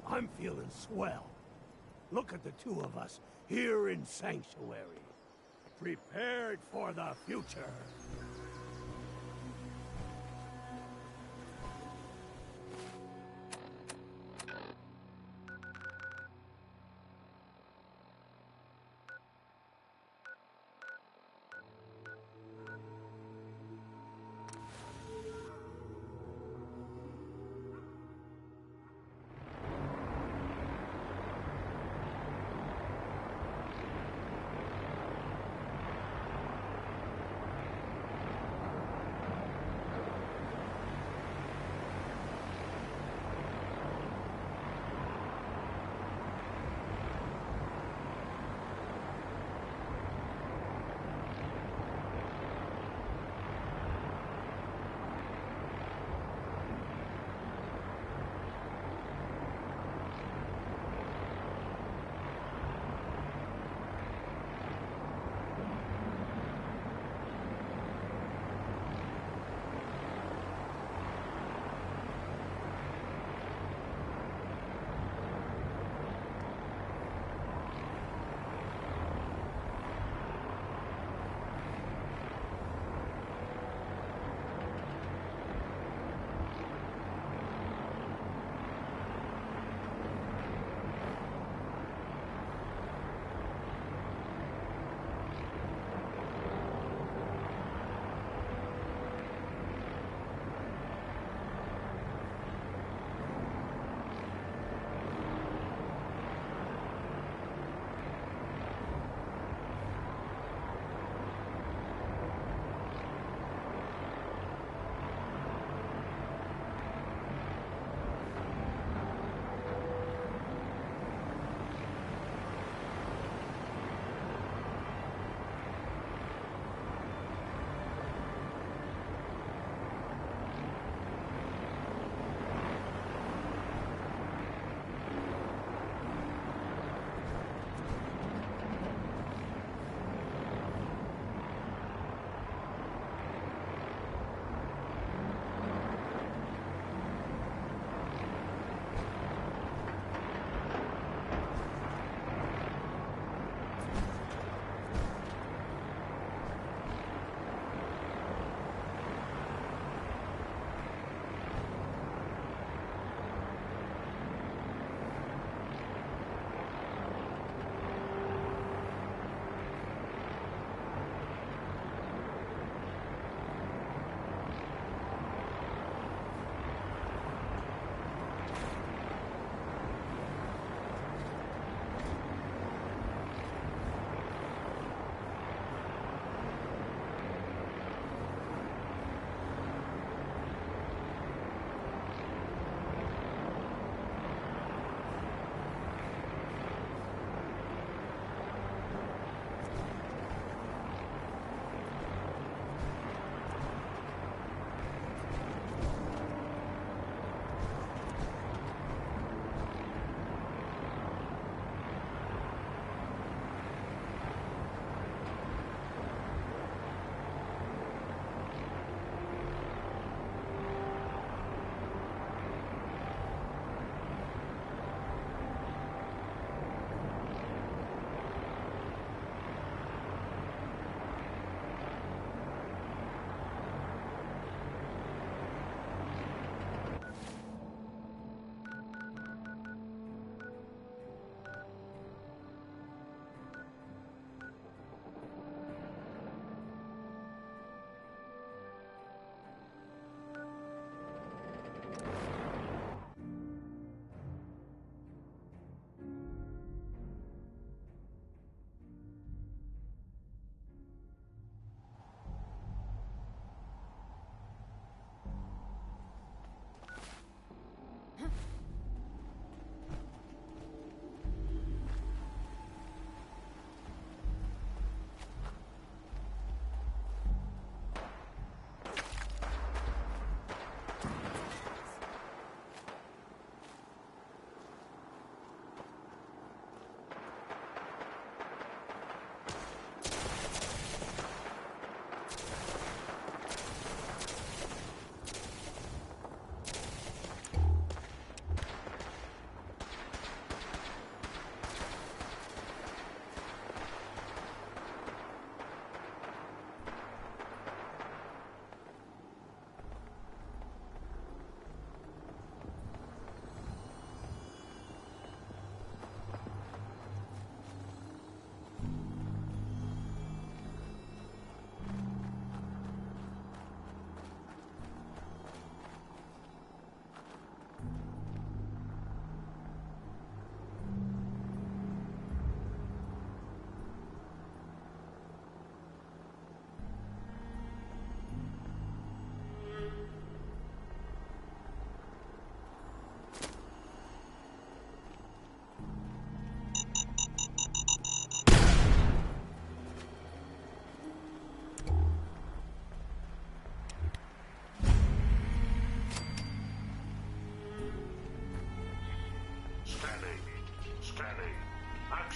I'm feeling swell. Look at the two of us here in Sanctuary. Prepared for the future.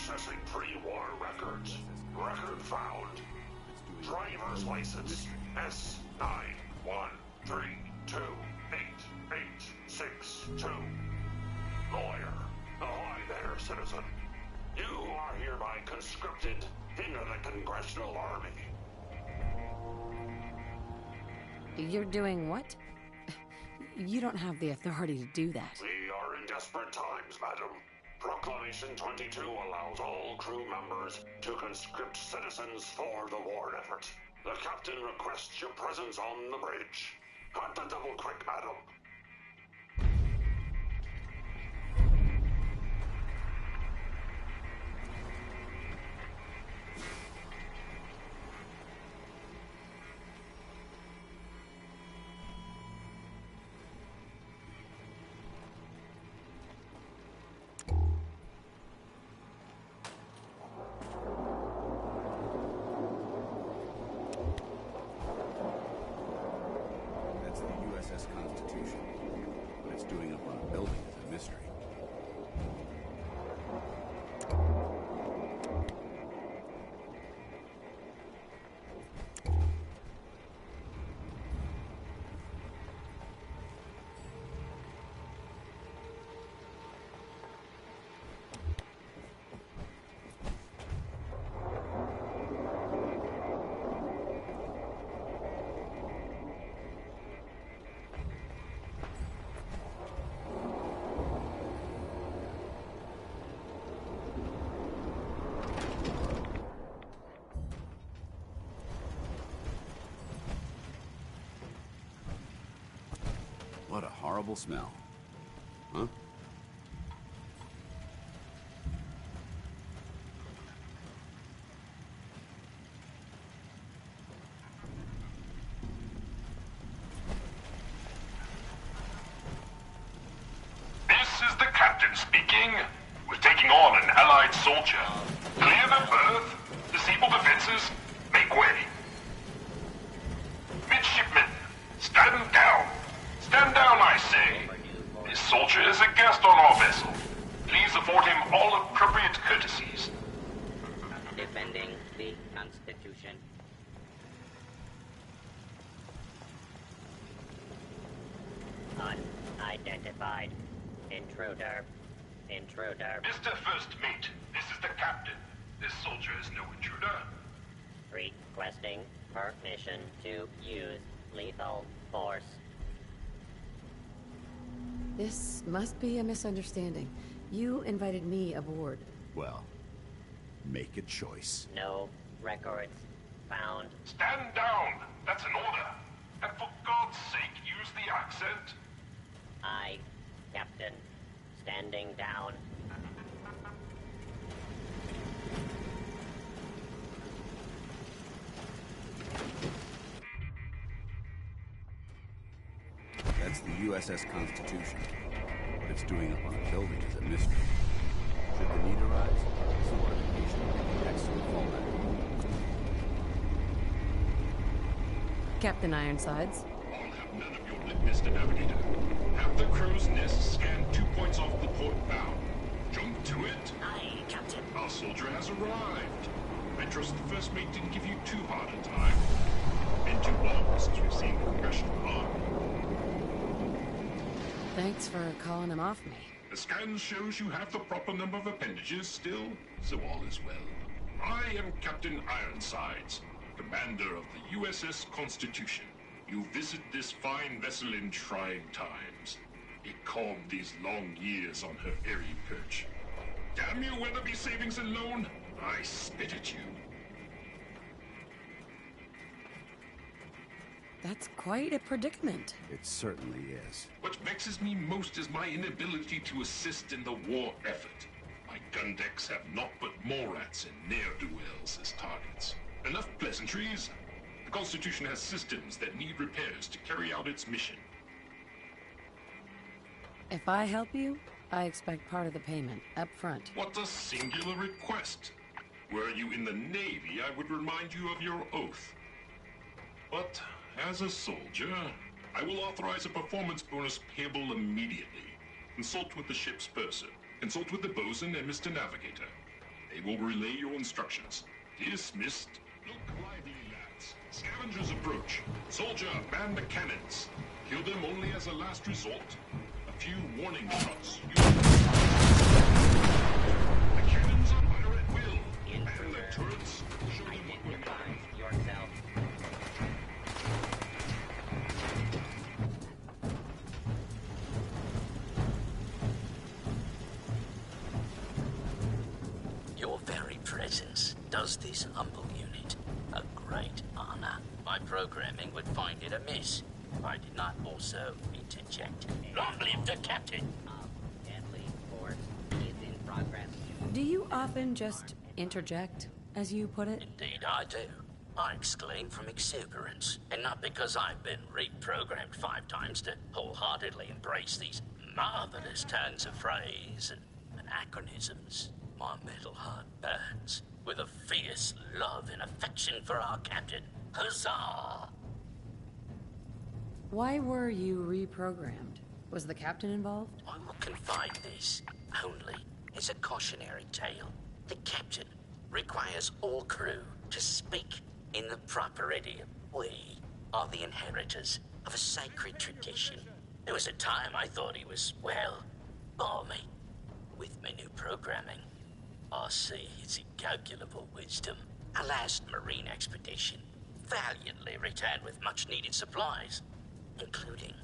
Accessing pre-war records. Record found. Driver's license S91328862. Lawyer. Ahoy there, citizen. You are hereby conscripted into the Congressional Army. You're doing what? You don't have the authority to do that. We are in desperate times, madam. Proclamation 22 allows all crew members to conscript citizens for the war effort. The captain requests your presence on the bridge. At the double quick, madam. Constitution. What it's doing up on a building is a mystery. What a horrible smell. Huh? This is the captain speaking. We're taking on an allied soldier. Clear the berth. Disable defenses. Make way. Midshipmen, stand down. Stand down, I say. This soldier is a guest on our vessel. Please afford him all appropriate courtesies. Defending the Constitution. Unidentified. Intruder. Intruder. Mr. First Mate, this is the captain. This soldier is no intruder. Requesting permission to use lethal force. This must be a misunderstanding. You invited me aboard. Well, make a choice. No records found. Stand down! That's an order. And for God's sake, use the accent. I, Captain, standing down. That's the USS Constitution. What it's doing up on a building is a mystery. Should the need arise, subordination will be excellent fallback. Captain Ironsides. I'll have none of your lip, Mr. Navigator. Have the crow's nest scan 2 points off the port bow. Jump to it. Aye, Captain. Our soldier has arrived. I trust the first mate didn't give you too hard a time. Been too long since we've seen the Congressional Army. Thanks for calling him off me. The scan shows you have the proper number of appendages still, so all is well. I am Captain Ironsides, commander of the USS Constitution. You visit this fine vessel in trying times. It calmed these long years on her airy perch. Damn you, Weatherby Savings and Loan! I spit at you. That's quite a predicament. It certainly is. What vexes me most is my inability to assist in the war effort. My gun decks have naught but Morats and ne'er-do-wells as targets. Enough pleasantries. The Constitution has systems that need repairs to carry out its mission. If I help you, I expect part of the payment, up front. What a singular request. Were you in the Navy, I would remind you of your oath. But as a soldier, I will authorize a performance bonus payable immediately. Consult with the ship's purser. Consult with the bosun and Mr. Navigator. They will relay your instructions. Dismissed. Look lively, lads. Scavengers approach. Soldier, man the cannons. Kill them only as a last resort. A few warning shots. The cannons fire at will. And the turrets show them what we're Identify yourself. Your very presence does this humble unit a great honor. My programming would find it amiss if I did not also interject. Long live the captain! Deadly force is in progress. Do you often just interject, as you put it? Indeed I do. I exclaim from exuberance, and not because I've been reprogrammed 5 times to wholeheartedly embrace these marvelous turns of phrase and anachronisms. My metal heart burns with a fierce love and affection for our captain. Huzzah! Why were you reprogrammed? Was the captain involved? I will confide this only as a cautionary tale. The captain requires all crew to speak in the proper idiom. We are the inheritors of a sacred tradition. There was a time I thought he was, well, balmy. With my new programming, I see his incalculable wisdom. Our last marine expedition valiantly returned with much-needed supplies, including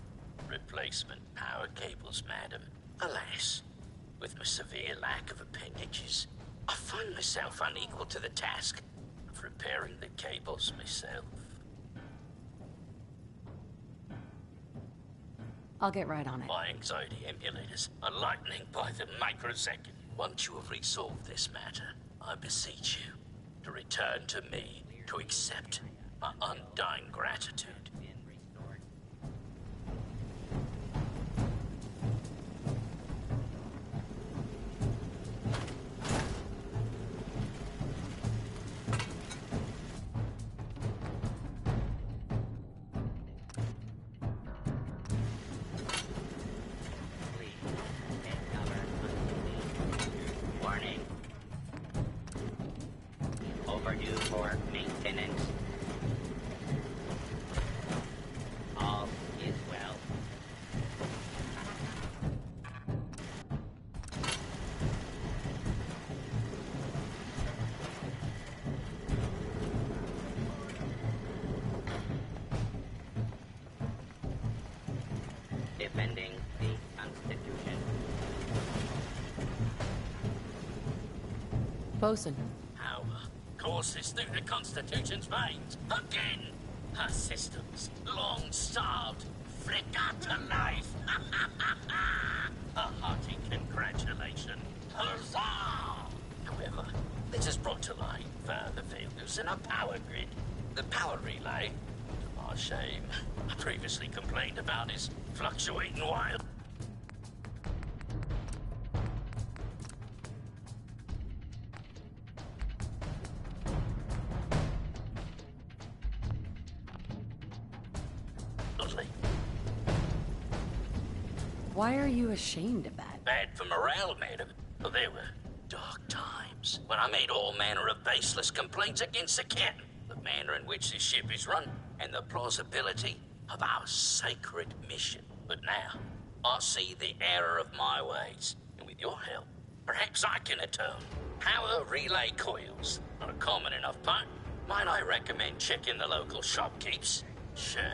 replacement power cables, madam. Alas, with my severe lack of appendages, I find myself unequal to the task of repairing the cables myself. I'll get right on it. My anxiety emulators are lightning by the microsecond. Once you have resolved this matter, I beseech you to return to me to accept my undying gratitude. Warning. Overdue for maintenance. All is well. Defending the Constitution. Bosun, Power courses through the Constitution's veins. Again! Her systems, long starved, flicker to life. A hearty congratulations. Huzzah! However, this has brought to light further failures in our power grid. The power relay, to my shame, I previously complained about is fluctuating wild. why are you ashamed of that? Bad for morale, madam. But there were dark times when I made all manner of baseless complaints against the captain, the manner in which this ship is run, and the plausibility of our sacred mission. But now, I see the error of my ways, and with your help, perhaps I can atone. Power relay coils, not a common enough part. Might I recommend checking the local shopkeepers? Surely,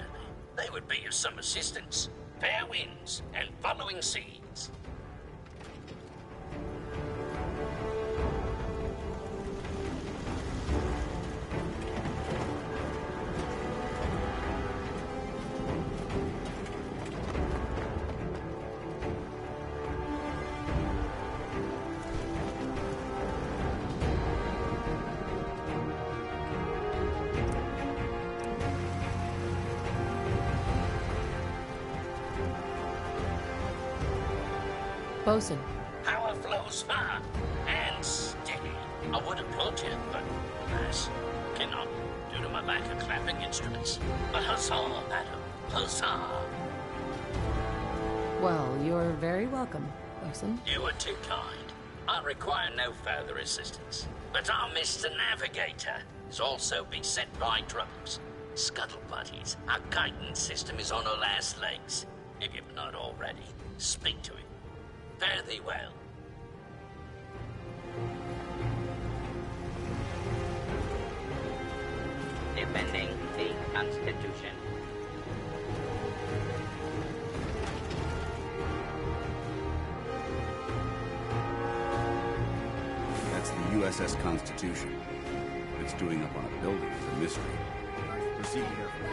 they would be of some assistance. Fair winds and following seas. Bosun, Power flows far and steady. I would have told you, but alas, cannot due to my lack of clapping instruments. But huzzah, madam, huzzah! well, you're very welcome, Bosun. You were too kind. I require no further assistance. But our Mr. Navigator is also beset by troubles. Scuttle buddies, our guidance system is on her last legs. If you've not already, speak to him. Fare thee well. Defending the Constitution. That's the USS Constitution. What it's doing up on a building is a mystery. Proceed carefully.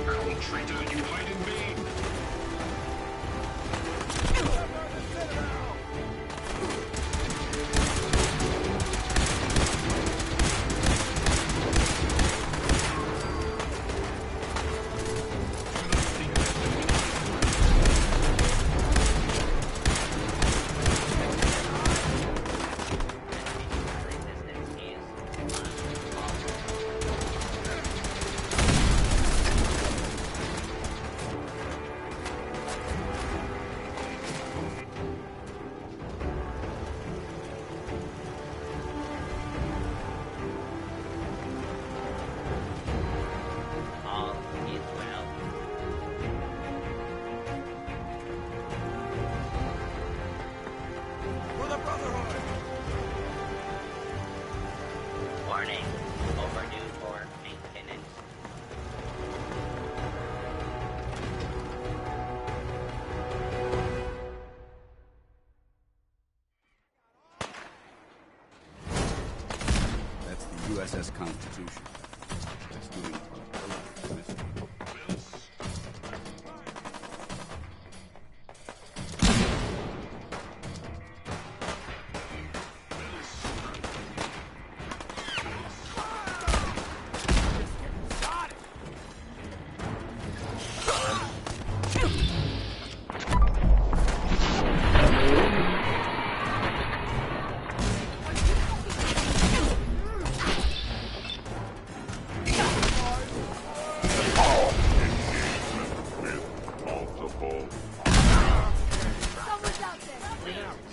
Colonel Traitor, you hide in vain. Warning, overdue for maintenance. That's the USS Constitution. What it's doing up on a building is a mystery.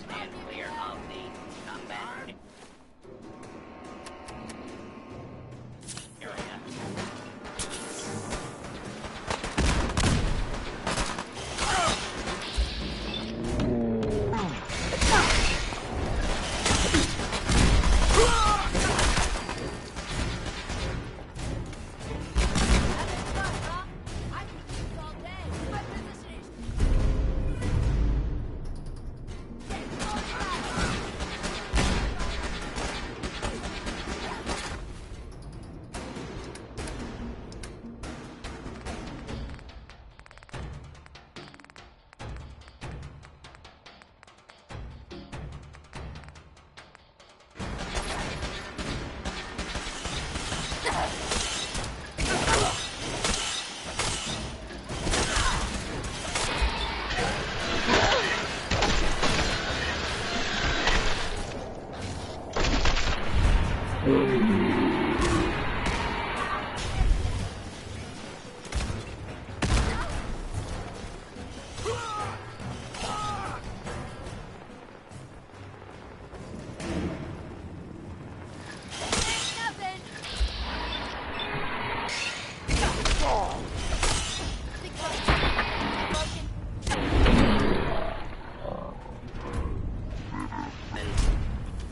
Stand clear of the combat area.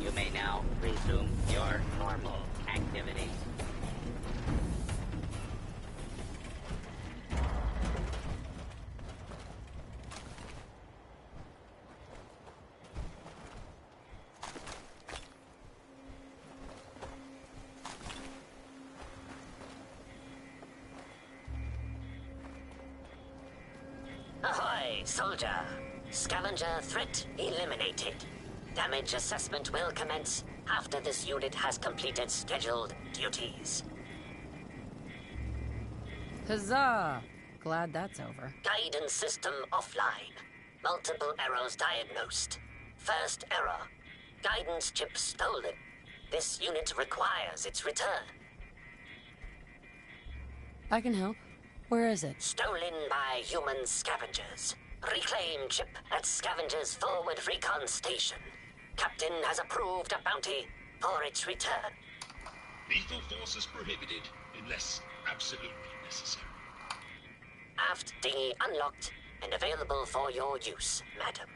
You may now resume your normal activities. Ahoy, soldier! Scavenger threat eliminated. Damage assessment will commence after this unit has completed scheduled duties. Huzzah! Glad that's over. Guidance system offline. Multiple errors diagnosed. First error. Guidance chip stolen. This unit requires its return. I can help. Where is it? Stolen by human scavengers. Reclaim ship at Scavenger's forward recon station. Captain has approved a bounty for its return. Lethal force is prohibited unless absolutely necessary. Aft dinghy unlocked and available for your use, madam.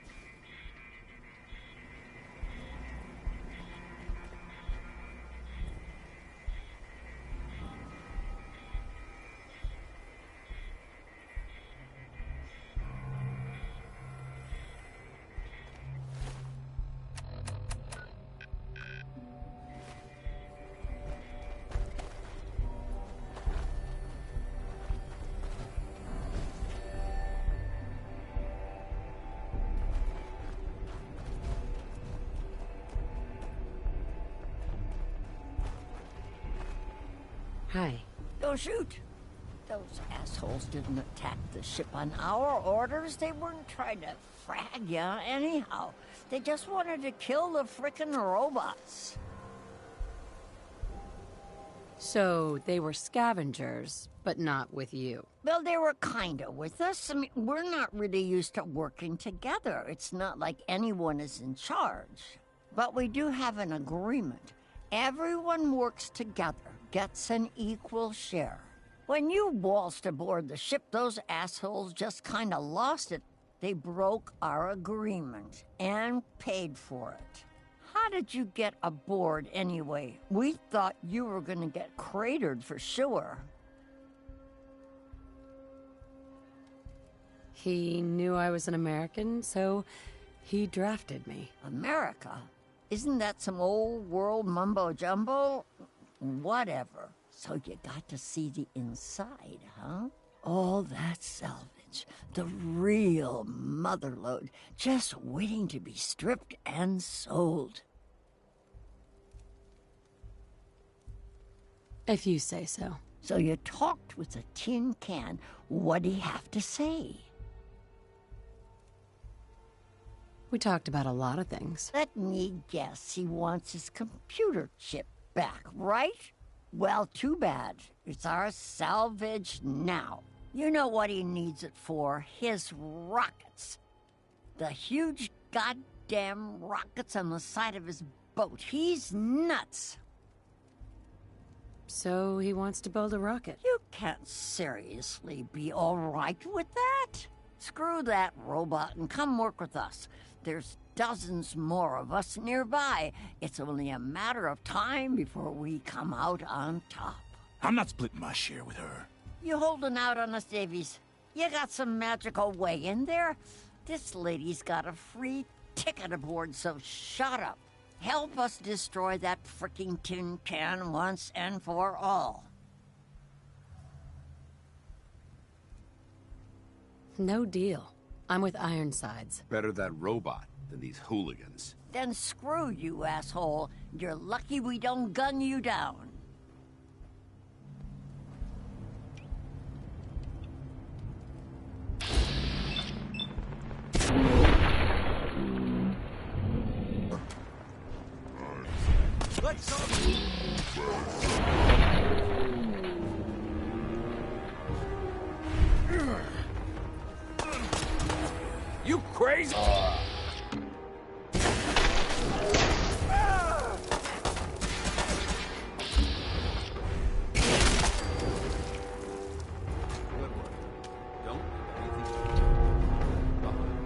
Hi. Don't shoot. Those assholes didn't attack the ship on our orders. They weren't trying to frag ya anyhow. They just wanted to kill the frickin' robots. So they were scavengers, but not with you. Well, they were kinda with us. I mean, we're not really used to working together. It's not like anyone is in charge. But we do have an agreement. Everyone works together, gets an equal share. When you waltzed aboard the ship, those assholes just kinda lost it. They broke our agreement and paid for it. How did you get aboard anyway? We thought you were gonna get cratered for sure. He knew I was an American, so he drafted me. America? Isn't that some old world mumbo-jumbo? Whatever. So you got to see the inside, huh? All that salvage. The real motherlode. Just waiting to be stripped and sold. If you say so. So you talked with a tin can. What'd he have to say? We talked about a lot of things. Let me guess, he wants his computer chip back, right? Well, too bad. It's our salvage now. You know what he needs it for? His rockets. The huge goddamn rockets on the side of his boat. He's nuts. So he wants to build a rocket. You can't seriously be all right with that. Screw that robot and come work with us. There's dozens more of us nearby. It's only a matter of time before we come out on top. I'm not splitting my share with her. You holding out on us, Davies? You got some magical way in there? This lady's got a free ticket aboard, so shut up. Help us destroy that fricking tin can once and for all. No deal. I'm with Ironsides. Better that robot than these hooligans. Then screw you, asshole. You're lucky we don't gun you down. You crazy? Good work. Don't let anything behind.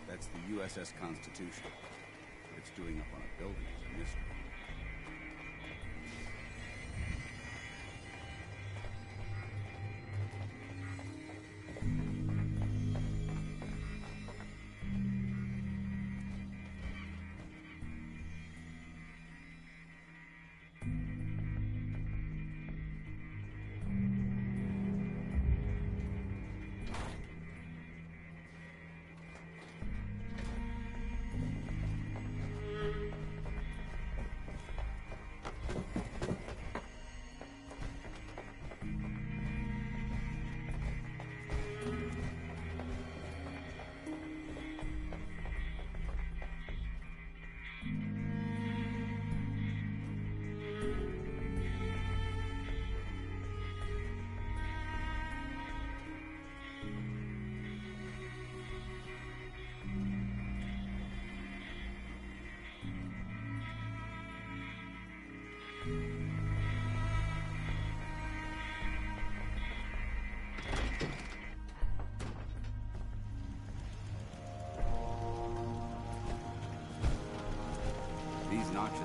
That's the USS Constitution. What it's doing up on a building is a mystery.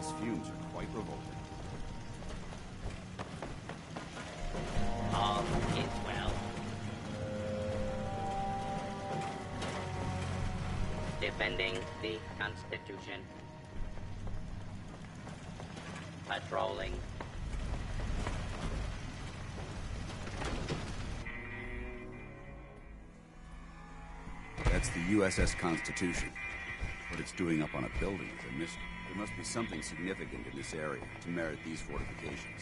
This fumes are quite revolting. All is well. Defending the Constitution. Patrolling. That's the USS Constitution. What it's doing up on a building is a mystery. There must be something significant in this area to merit these fortifications.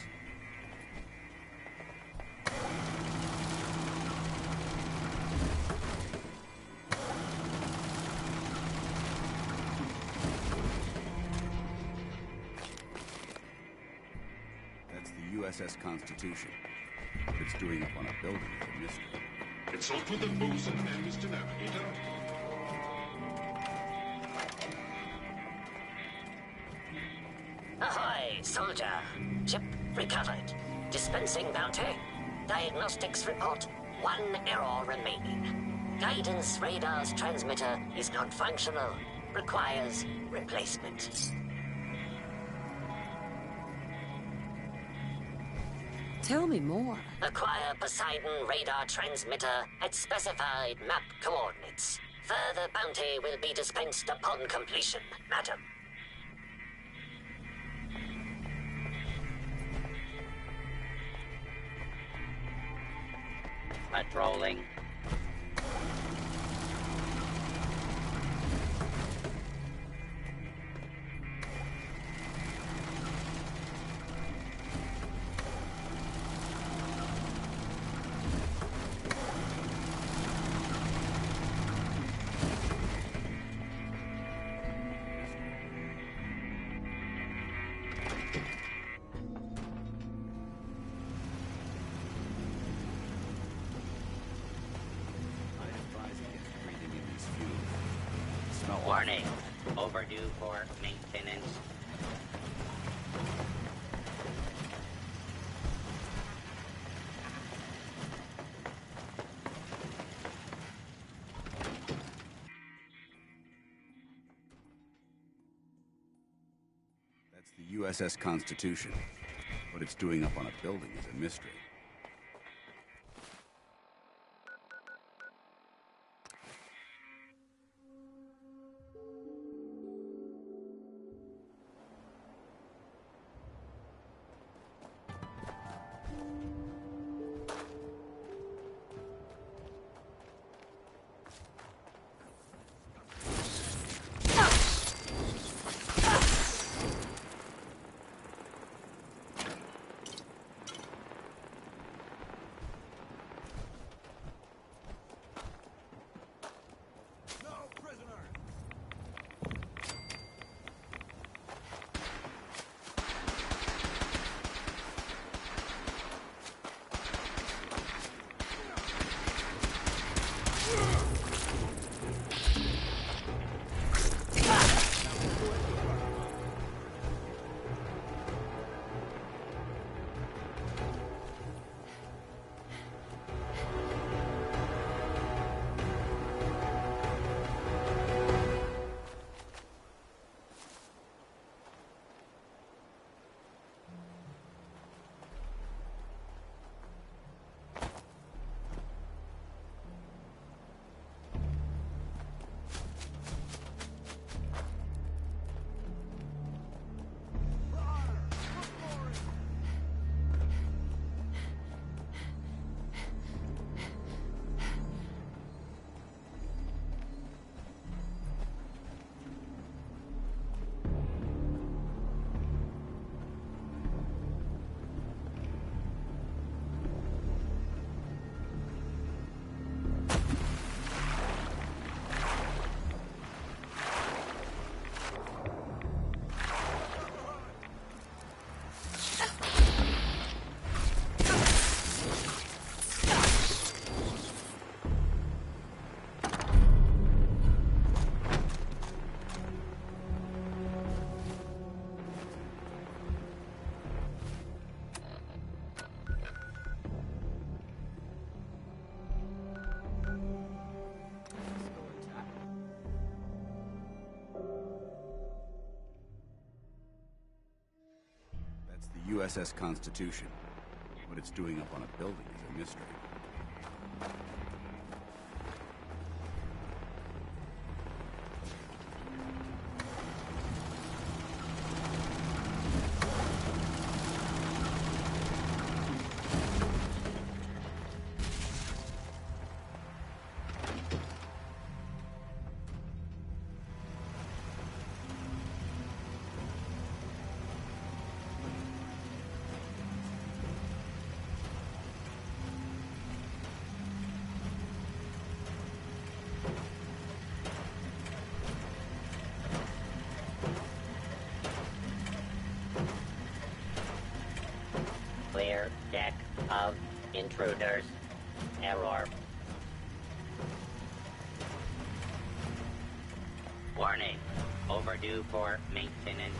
That's the USS Constitution. What it's doing up on a building is a mystery. Consult with the bosun and Mr. Navigator. Ahoy, soldier! Ship recovered. Dispensing bounty. Diagnostics report. 1 error remaining. Guidance radar's transmitter is not functional. Requires replacement. Tell me more. Acquire Poseidon radar transmitter at specified map coordinates. Further bounty will be dispensed upon completion, madam. Patrolling. Warning. Overdue for maintenance. That's the USS Constitution. What it's doing up on a building is a mystery. USS Constitution. What it's doing up on a building is a mystery. Clear deck of intruders. Error. Warning. Overdue for maintenance.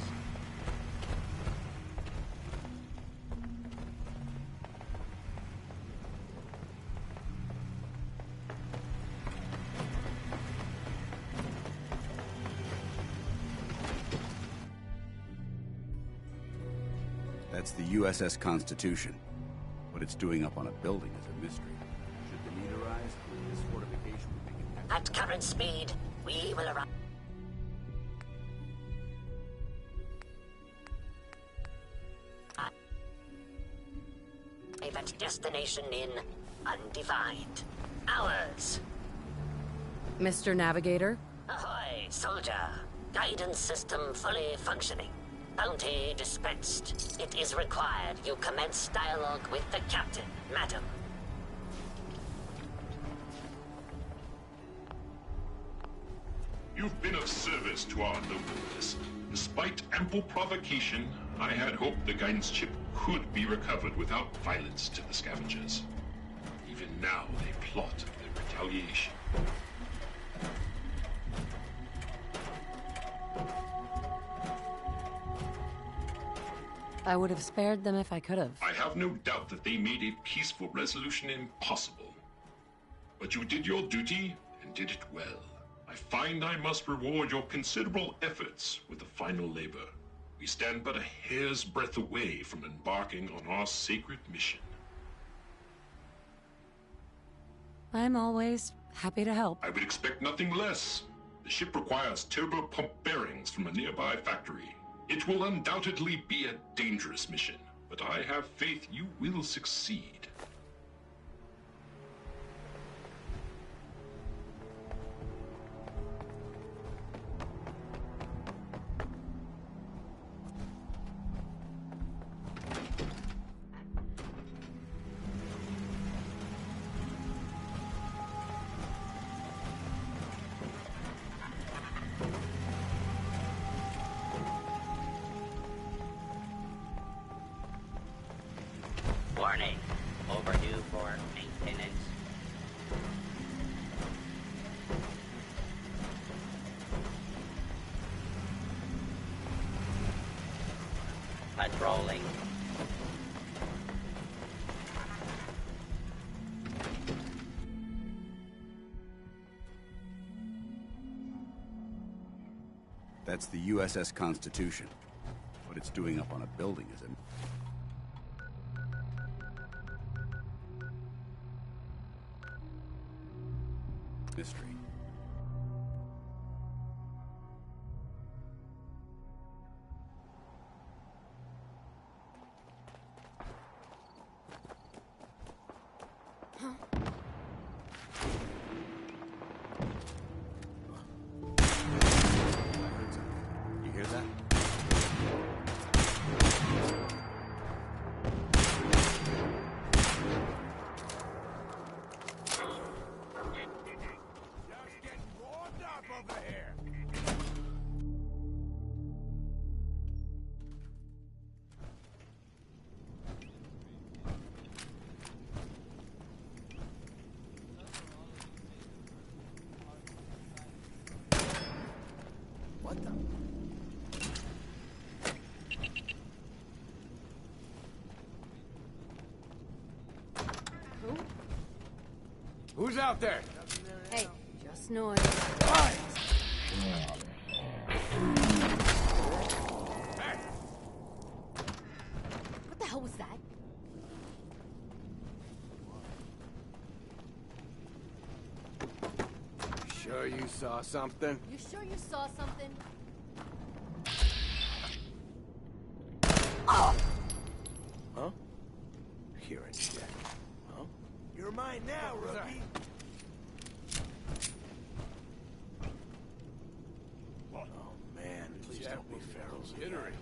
That's the USS Constitution. What it's doing up on a building is a mystery. Should the need arise, this fortification will be connected. At current speed, we will arrive at destination in undefined hours. Mr. Navigator? Ahoy, soldier. Guidance system fully functioning. Bounty dispensed. It is required you commence dialogue with the captain, madam. You've been of service to our locals. Despite ample provocation, I had hoped the guidance chip could be recovered without violence to the scavengers. Even now, they plot their retaliation. I would have spared them if I could have. I have no doubt that they made a peaceful resolution impossible. But you did your duty, and did it well. I find I must reward your considerable efforts with the final labor. We stand but a hair's breadth away from embarking on our sacred mission. I'm always happy to help. I would expect nothing less. The ship requires turbo pump bearings from a nearby factory. It will undoubtedly be a dangerous mission, but I have faith you will succeed. Warning. Overdue for maintenance. Patrolling. That's the USS Constitution. What it's doing up on a building is a mystery. You hear that? What the? Who's out there? Hey, just noise. Why? What the Sure you saw something? You sure you saw something? Huh? You're in check. Huh? You're mine now, rookie. Oh man, please don't be Farrell's jittery.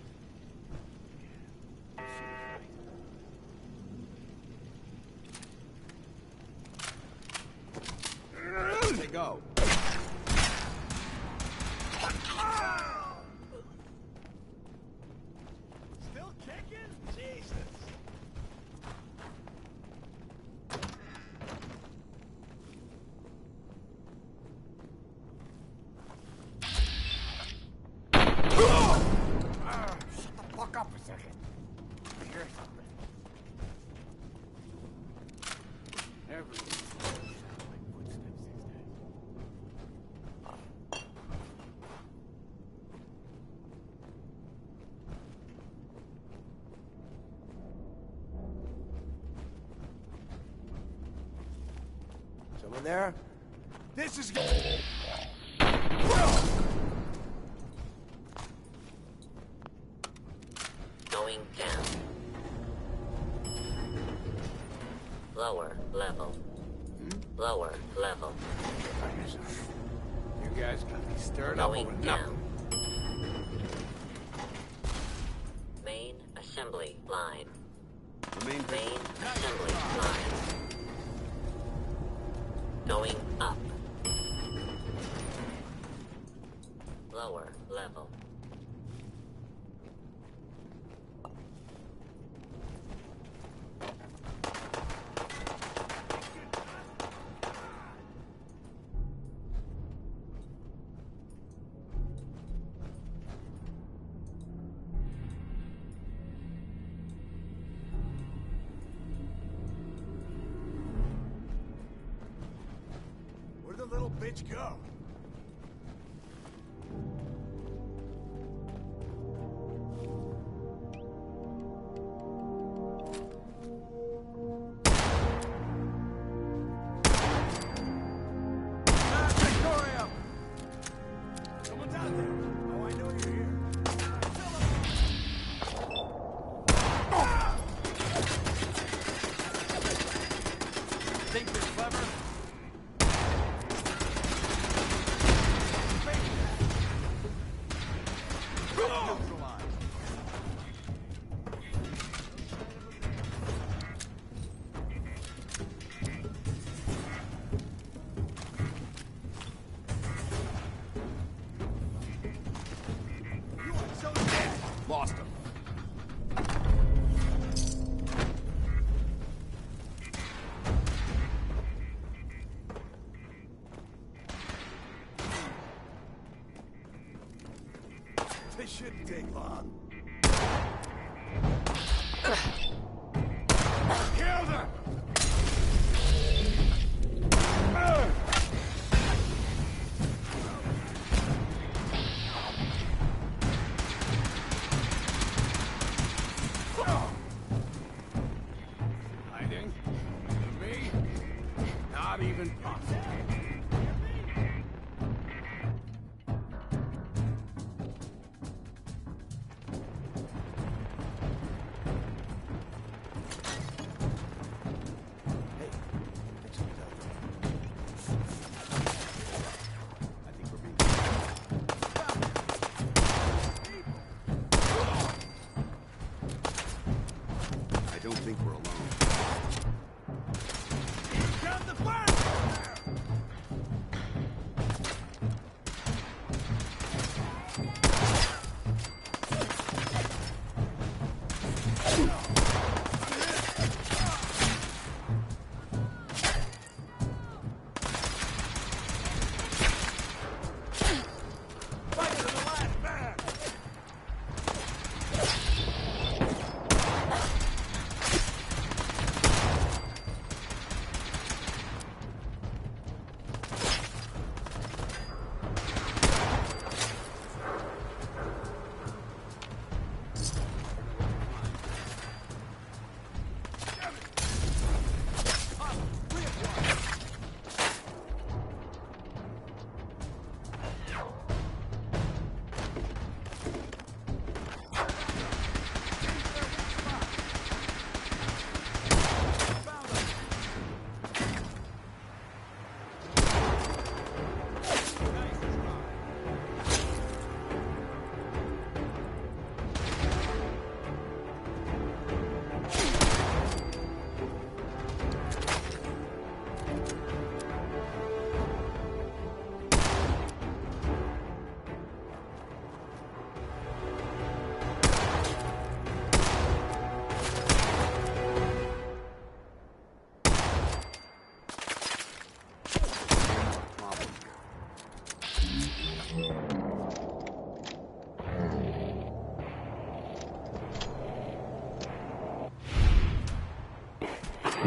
They go. Still kicking? Jesus. Shut the fuck up a second. I hear something. Everything sounds like footsteps these days. Someone there? This is... Going down. Lower level. Lower level. You guys got me stirred up Going over down. nothing. Main assembly line. The main Main assembly line. Going up. Lower level. Where'd the little bitch go? Victoria! Someone's out there. Oh, I know you're here. Think you're clever? Lost him. This shouldn't take long. Kill them! Hiding? Me? Not even possible. I don't think we're alone. Grab the fire!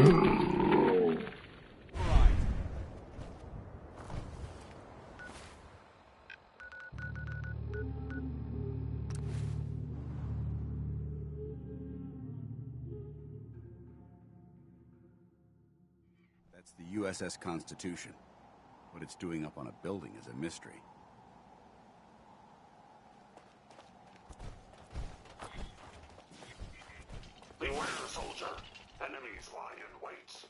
That's the USS Constitution. What it's doing up on a building is a mystery. Beware, soldier. Enemies lie in wait.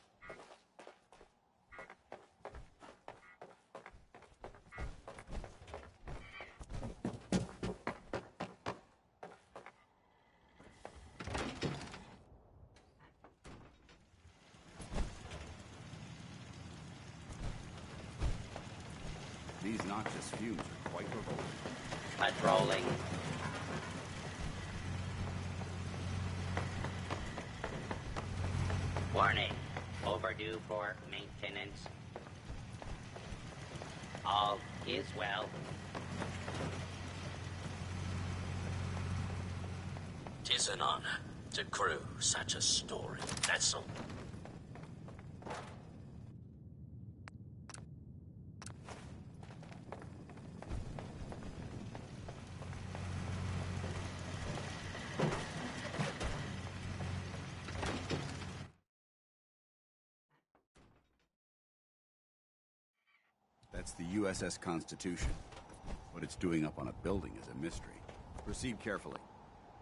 These noxious fumes are quite revolting. Patrolling. Warning. Overdue for maintenance. All is well. 'Tis an honor to crew such a storied vessel. That's the USS Constitution. What it's doing up on a building is a mystery. Proceed carefully.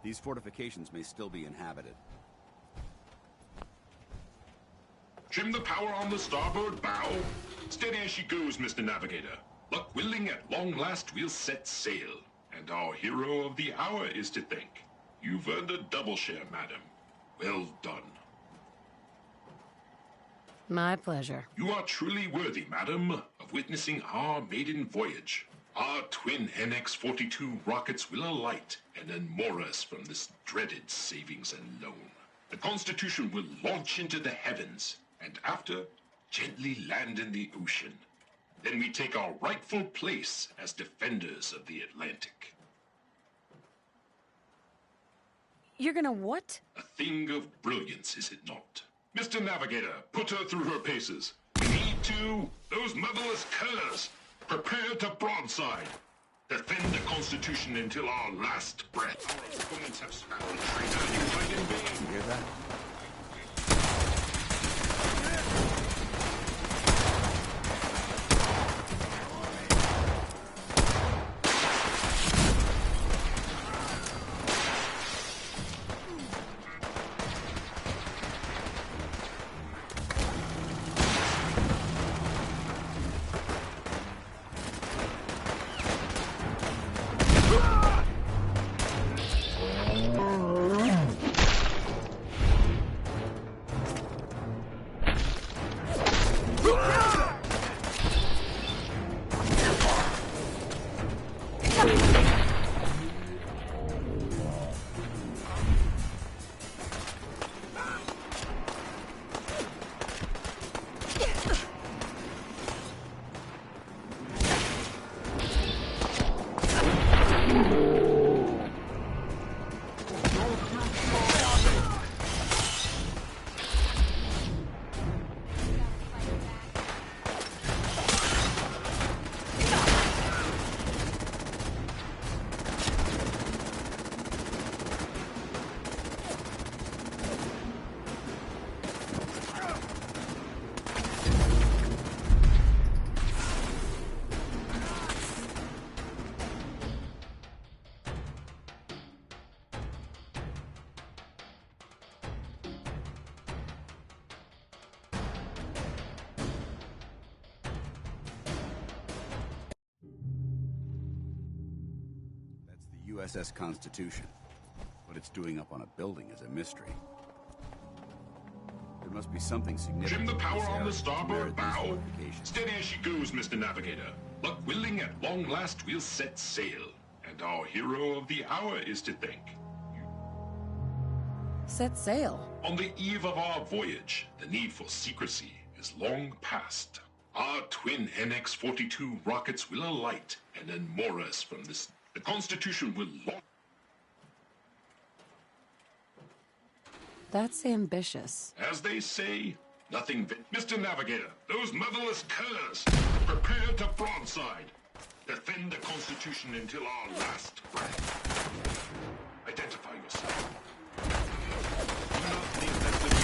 These fortifications may still be inhabited. Trim the power on the starboard bow. Steady as she goes, Mr. Navigator. Luck willing, at long last we'll set sail. And our hero of the hour is to thank. You've earned a double share, madam. Well done. My pleasure. You are truly worthy, madam, of witnessing our maiden voyage. Our twin NX-42 rockets will alight and unmoor us from this dreaded savings and loan. The Constitution will launch into the heavens, and after, gently land in the ocean. Then we take our rightful place as defenders of the Atlantic. You're gonna what? A thing of brilliance, is it not? Mr. Navigator, put her through her paces. We need to... those motherless curs! Prepare to broadside! Defend the Constitution until our last breath. Our opponents have spat on traitor. You fight in vain. You hear that? USS Constitution. What it's doing up on a building is a mystery. There must be something significant. Trim the power on the starboard bow. fortifications. Steady as she goes, Mr. Navigator. Luck willing, at long last we'll set sail. And our hero of the hour is to thank. Set sail. On the eve of our voyage, the need for secrecy is long past. Our twin NX-42 rockets will alight and unmoor us from this. The Constitution will launch. That's ambitious. As they say, nothing... Mr. Navigator, those motherless curs! Prepare to broadside! Defend the Constitution until our last breath. Identify yourself. Do not think that the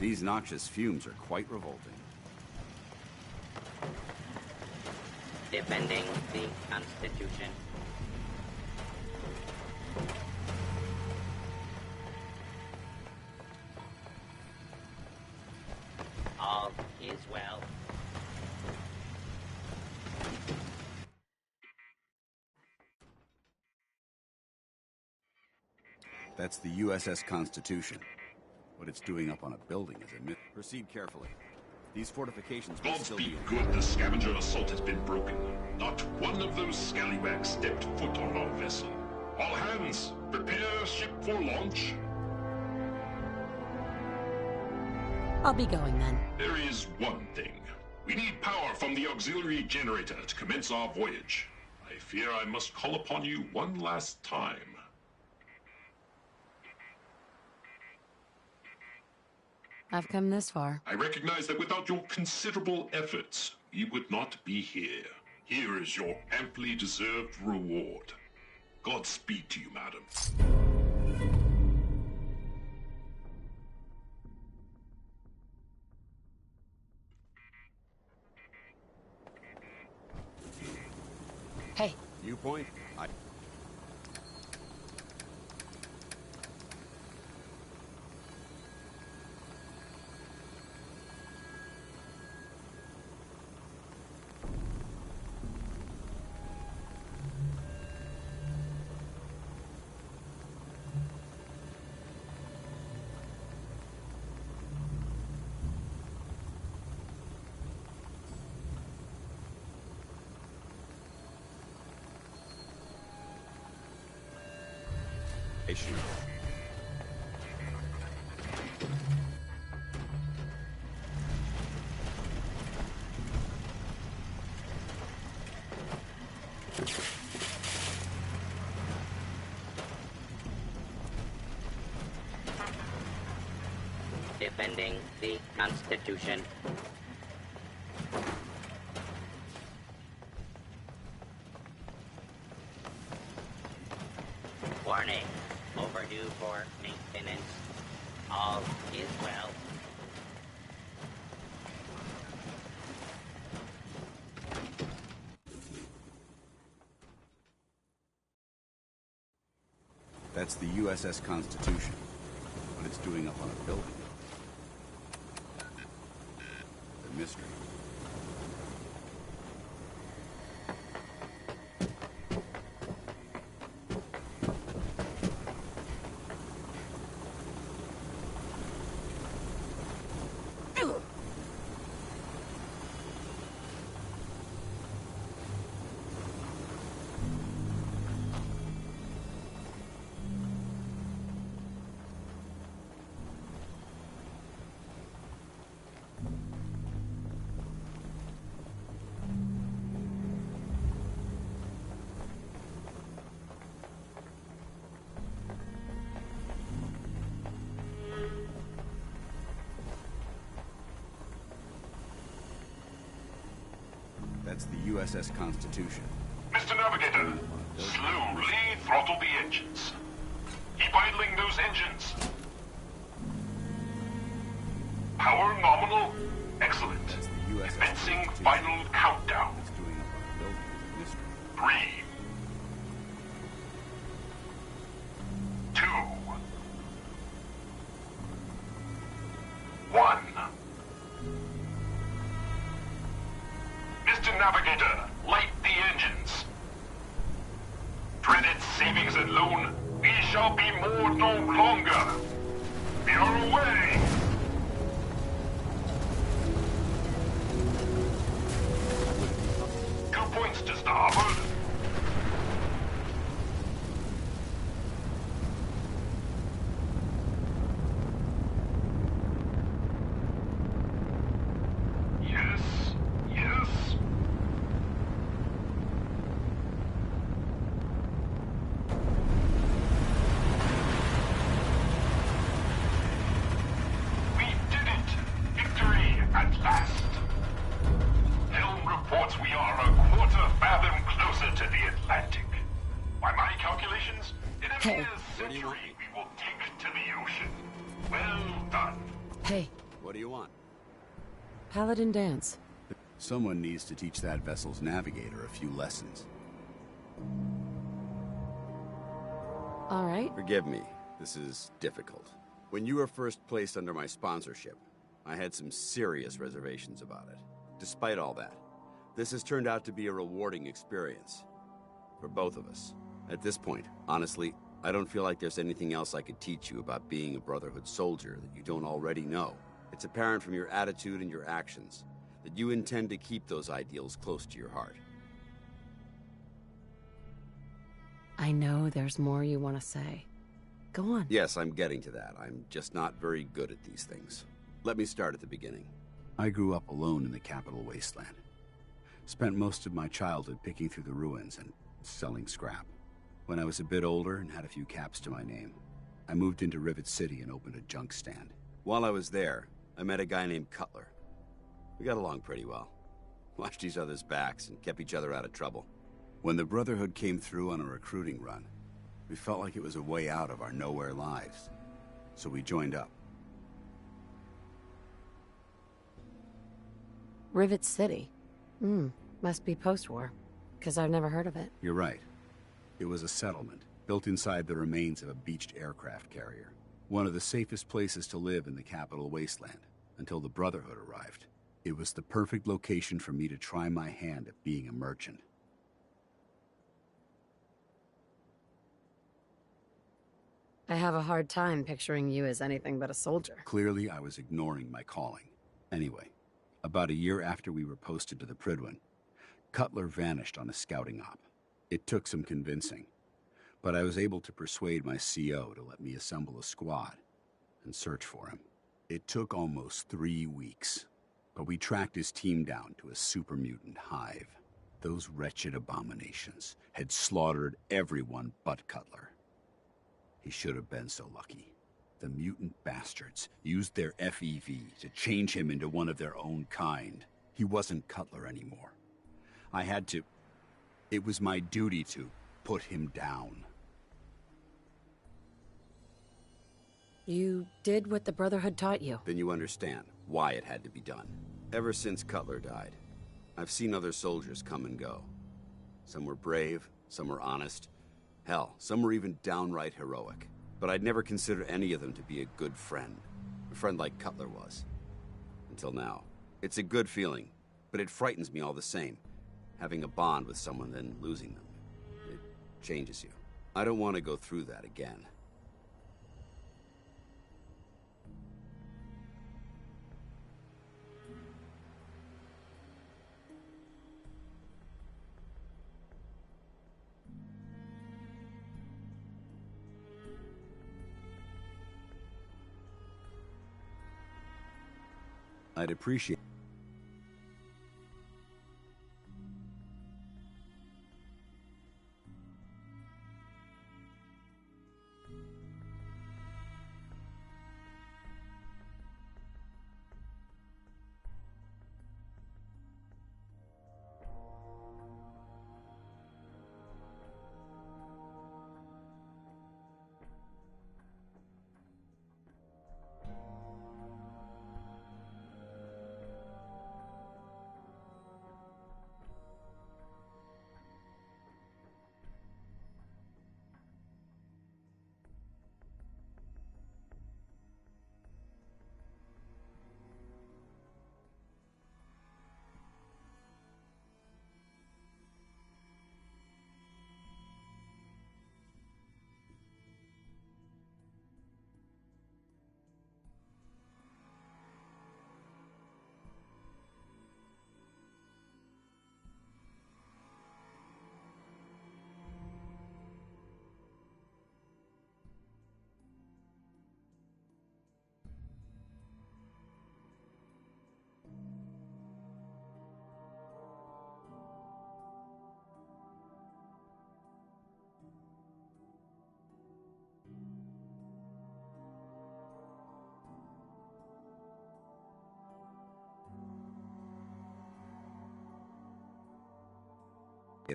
These noxious fumes are quite revolting. Defending the Constitution. All is well. That's the USS Constitution. What it's doing up on a building is a myth. Proceed carefully. These fortifications will still be... Godspeed good, the scavenger assault has been broken. Not one of those scallywags stepped foot on our vessel. All hands, prepare ship for launch. I'll be going then. There is one thing. We need power from the auxiliary generator to commence our voyage. I fear I must call upon you one last time. I've come this far. I recognize that without your considerable efforts, we would not be here. Here is your amply deserved reward. Godspeed to you, madam. Hey. Viewpoint? Issue. Defending the Constitution. Warning. Overdue for maintenance. All is well. That's the USS Constitution. What it's doing up on a building. The mystery. That's the USS Constitution. Mr. Navigator, slowly throttle the engines. Keep idling those engines. Power nominal. Excellent. Commencing final countdown. 3, 2, 1. Mr. Navigator, light the engines. Dreaded savings and loan, we shall be moored no longer. We are away. Points to starboard. Yes, yes. We did it! Victory at last! Helm reports we are a quarter fathom closer to the Atlantic. By my calculations, in a mere century we will take to the ocean. Well done. Hey. What do you want? Paladin dance. Someone needs to teach that vessel's navigator a few lessons. All right. Forgive me. This is difficult. When you were first placed under my sponsorship, I had some serious reservations about it. Despite all that, this has turned out to be a rewarding experience. For both of us. At this point, honestly, I don't feel like there's anything else I could teach you about being a Brotherhood soldier that you don't already know. It's apparent from your attitude and your actions that you intend to keep those ideals close to your heart. I know there's more you want to say. Go on. Yes, I'm getting to that. I'm just not very good at these things. Let me start at the beginning. I grew up alone in the capital wasteland. Spent most of my childhood picking through the ruins and selling scrap. When I was a bit older and had a few caps to my name, I moved into Rivet City and opened a junk stand. While I was there, I met a guy named Cutler. We got along pretty well. Watched each other's backs and kept each other out of trouble. When the Brotherhood came through on a recruiting run, we felt like it was a way out of our nowhere lives. So we joined up. Rivet City? Must be post-war, because I've never heard of it. You're right. It was a settlement, built inside the remains of a beached aircraft carrier. One of the safest places to live in the capital wasteland, until the Brotherhood arrived. It was the perfect location for me to try my hand at being a merchant. I have a hard time picturing you as anything but a soldier. Clearly, I was ignoring my calling. Anyway, about a year after we were posted to the Prydwen, Cutler vanished on a scouting op. It took some convincing, but I was able to persuade my CO to let me assemble a squad and search for him. It took almost 3 weeks, but we tracked his team down to a super mutant hive. Those wretched abominations had slaughtered everyone but Cutler. He should have been so lucky. The mutant bastards used their FEV to change him into one of their own kind. He wasn't Cutler anymore. I had to... It was my duty to put him down. You did what the Brotherhood taught you. Then you understand why it had to be done. Ever since Cutler died, I've seen other soldiers come and go. Some were brave, some were honest. Hell, some were even downright heroic. But I'd never consider any of them to be a good friend. A friend like Cutler was. Until now. It's a good feeling, but it frightens me all the same. Having a bond with someone, then losing them. It changes you. I don't want to go through that again. I'd appreciate...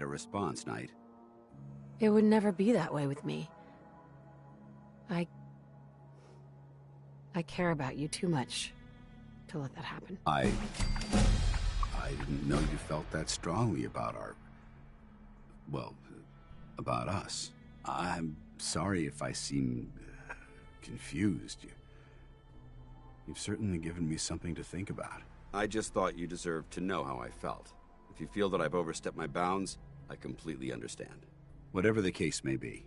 a response, Knight. It would never be that way with me. I care about you too much to let that happen. I didn't know you felt that strongly about about us. I'm sorry if I seem confused. You've certainly given me something to think about. I just thought you deserved to know how I felt. If you feel that I've overstepped my bounds, I completely understand. Whatever the case may be,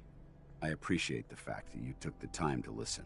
I appreciate the fact that you took the time to listen.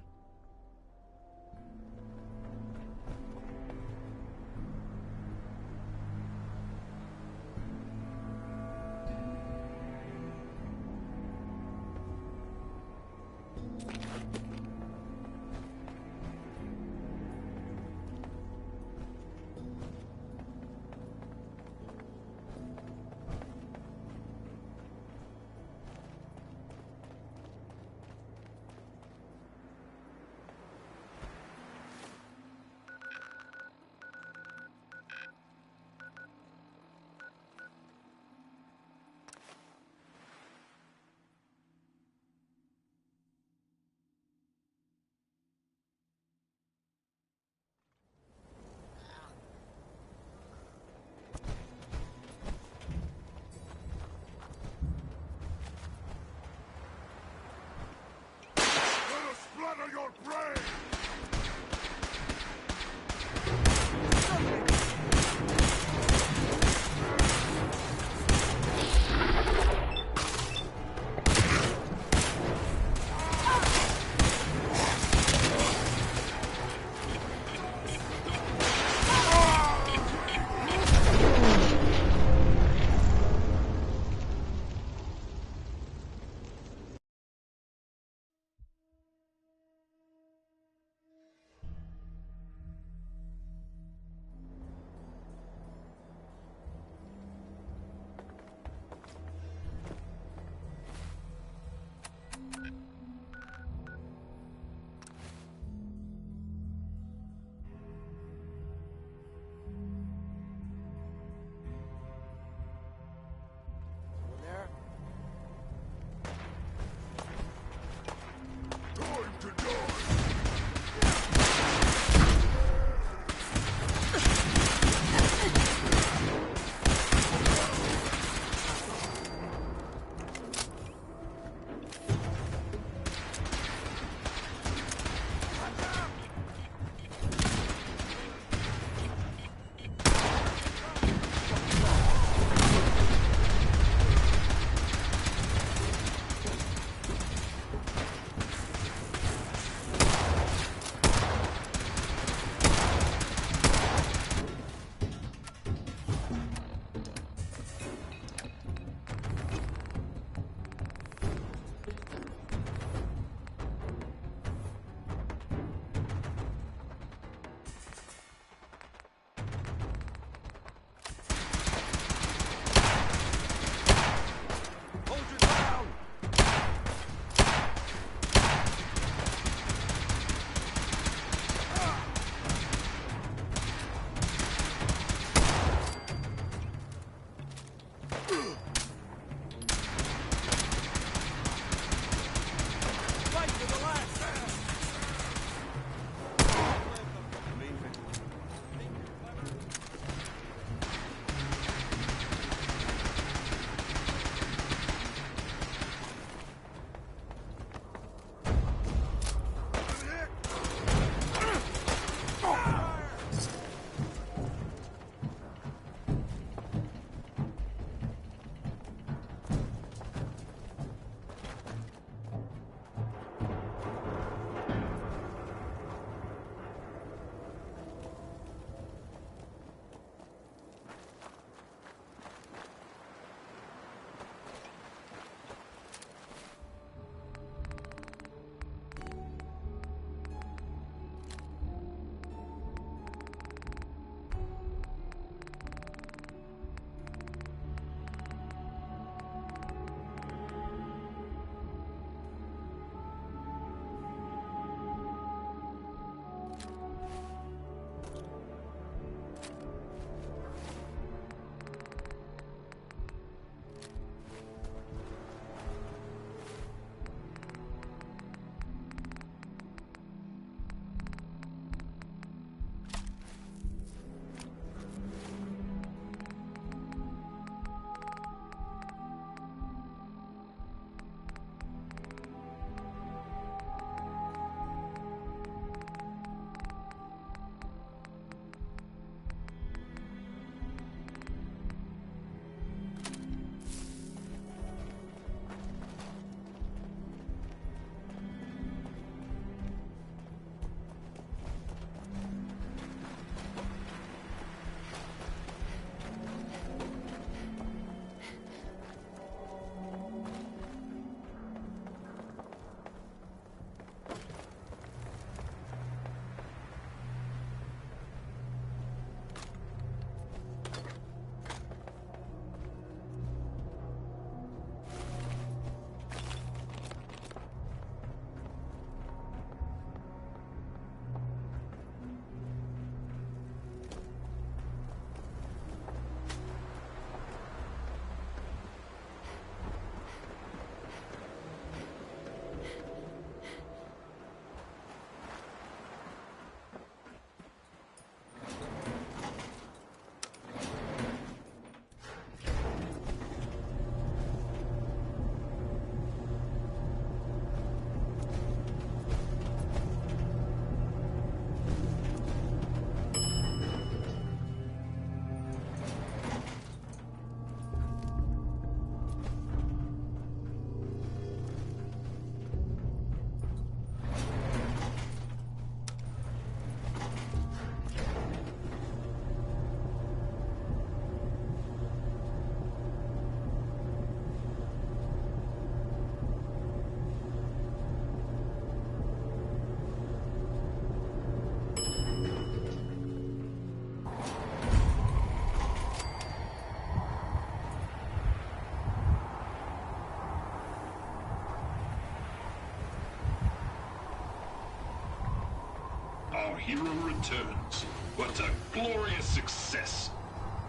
hero returns. What a glorious success!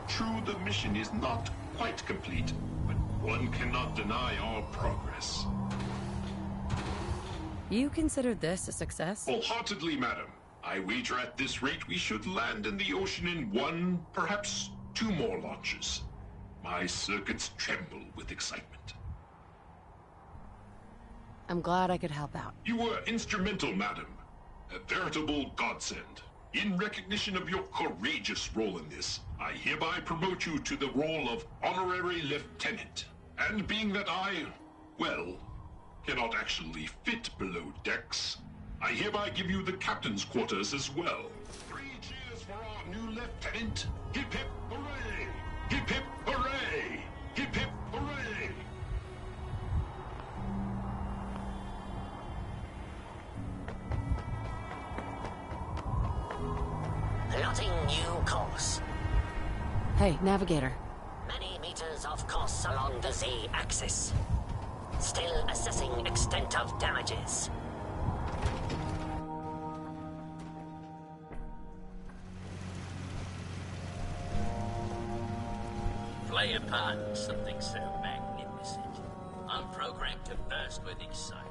True, the mission is not quite complete, but one cannot deny our progress. You consider this a success? Wholeheartedly, madam. I wager at this rate we should land in the ocean in 1, perhaps 2 more launches. My circuits tremble with excitement. I'm glad I could help out. You were instrumental, madam. A veritable godsend. In recognition of your courageous role in this, I hereby promote you to the role of Honorary Lieutenant. And being that I, well, cannot actually fit below decks, I hereby give you the captain's quarters as well. 3 cheers for our new lieutenant. Hip hip hooray! Hip hip hooray! Hip hip hooray! Plotting new course. Hey, Navigator. Many meters off course along the Z-axis. Still assessing extent of damages. Play a part in something so magnificent. I'm programmed to burst with excitement.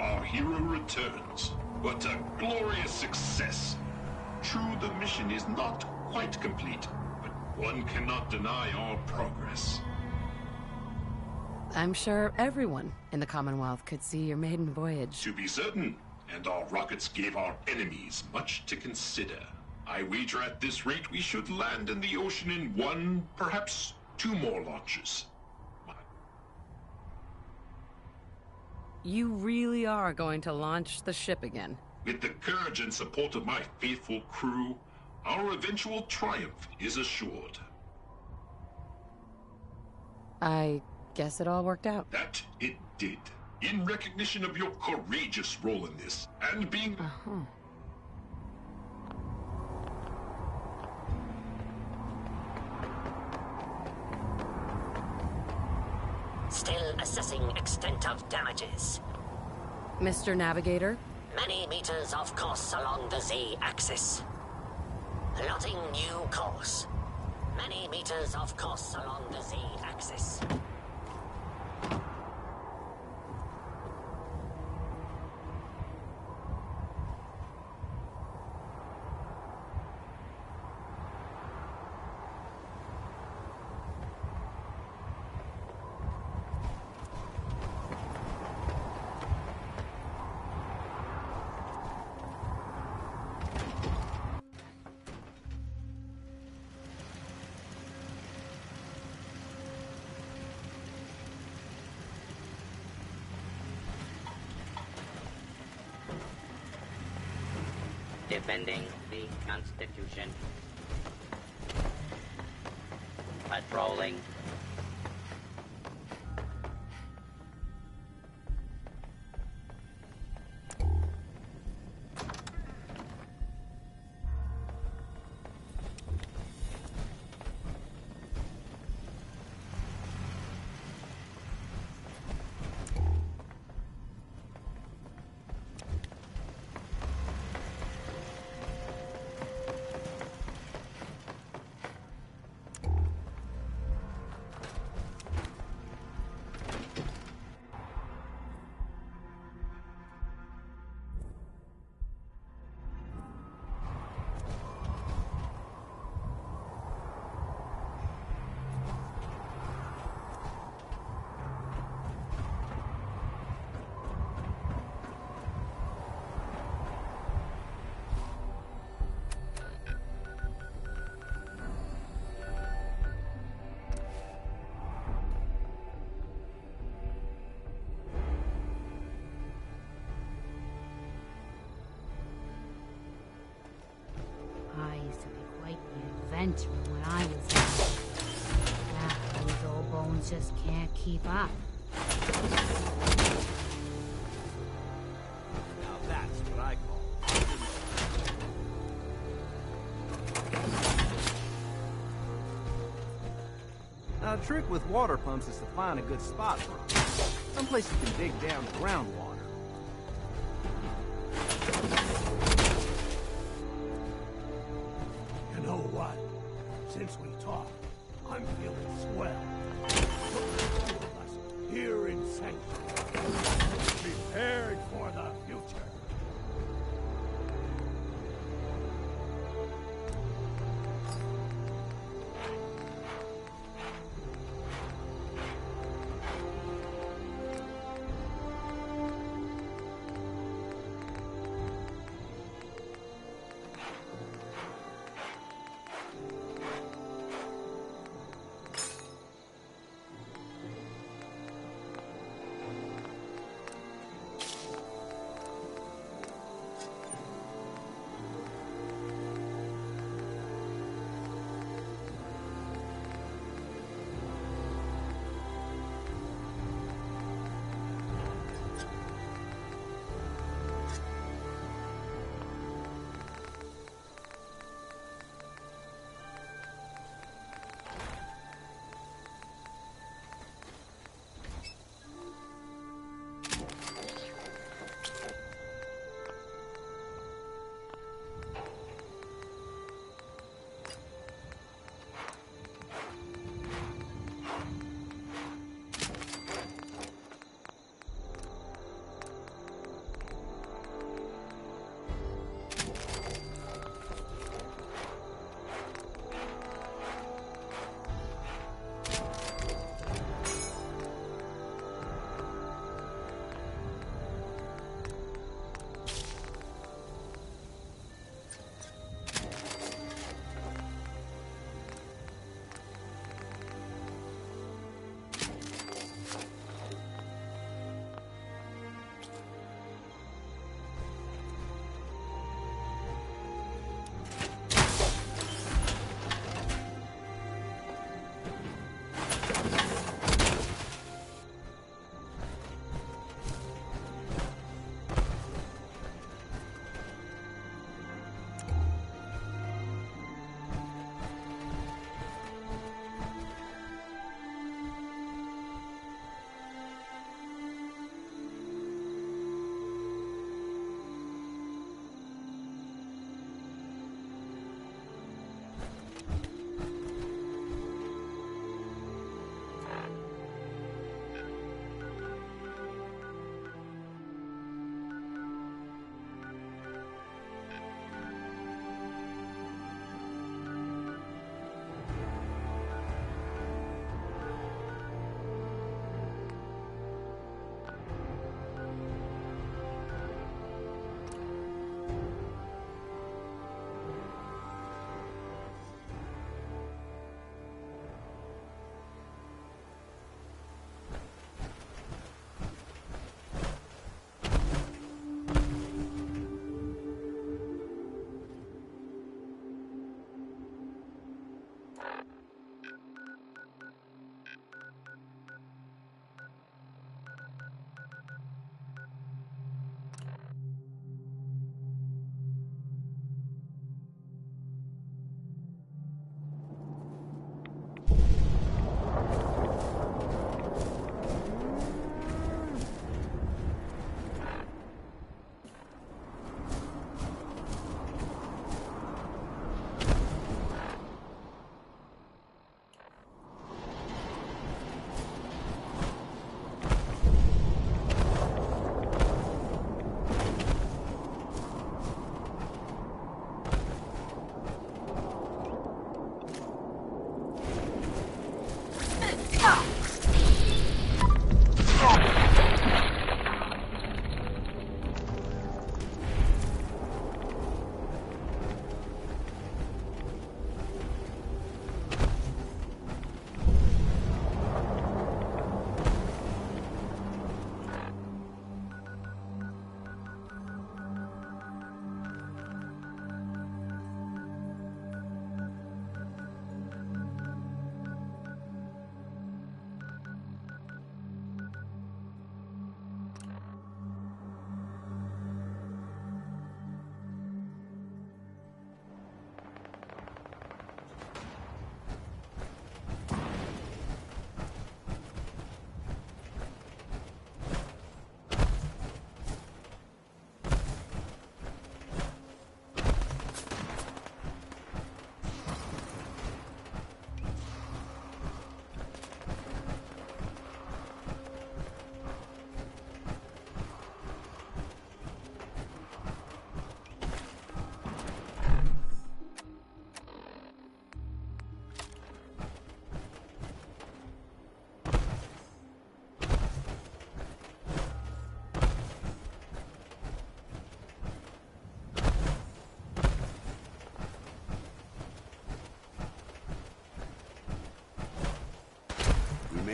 Our hero returns. What a glorious success! True, the mission is not quite complete, but one cannot deny our progress. I'm sure everyone in the Commonwealth could see your maiden voyage. To be certain, and our rockets gave our enemies much to consider. I wager at this rate we should land in the ocean in 1, perhaps 2 more launches. You really are going to launch the ship again? With the courage and support of my faithful crew, our eventual triumph is assured. I guess it all worked out. That it did. In recognition of your courageous role in this, and being... Still assessing extent of damages. Mr. Navigator? Many meters off course along the Z-axis. Plotting new course. Many meters off course along the Z-axis. Defending the Constitution. Patrolling. entering when I was young. Now these old bones just can't keep up. Now that's what I call. Now, the trick with water pumps is to find a good spot for them. Some places can dig down to groundwater. You know what? Since we talked, I'm feeling swell. Look at the two of us here in Sanctuary, prepared for the future.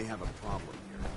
may have a problem here.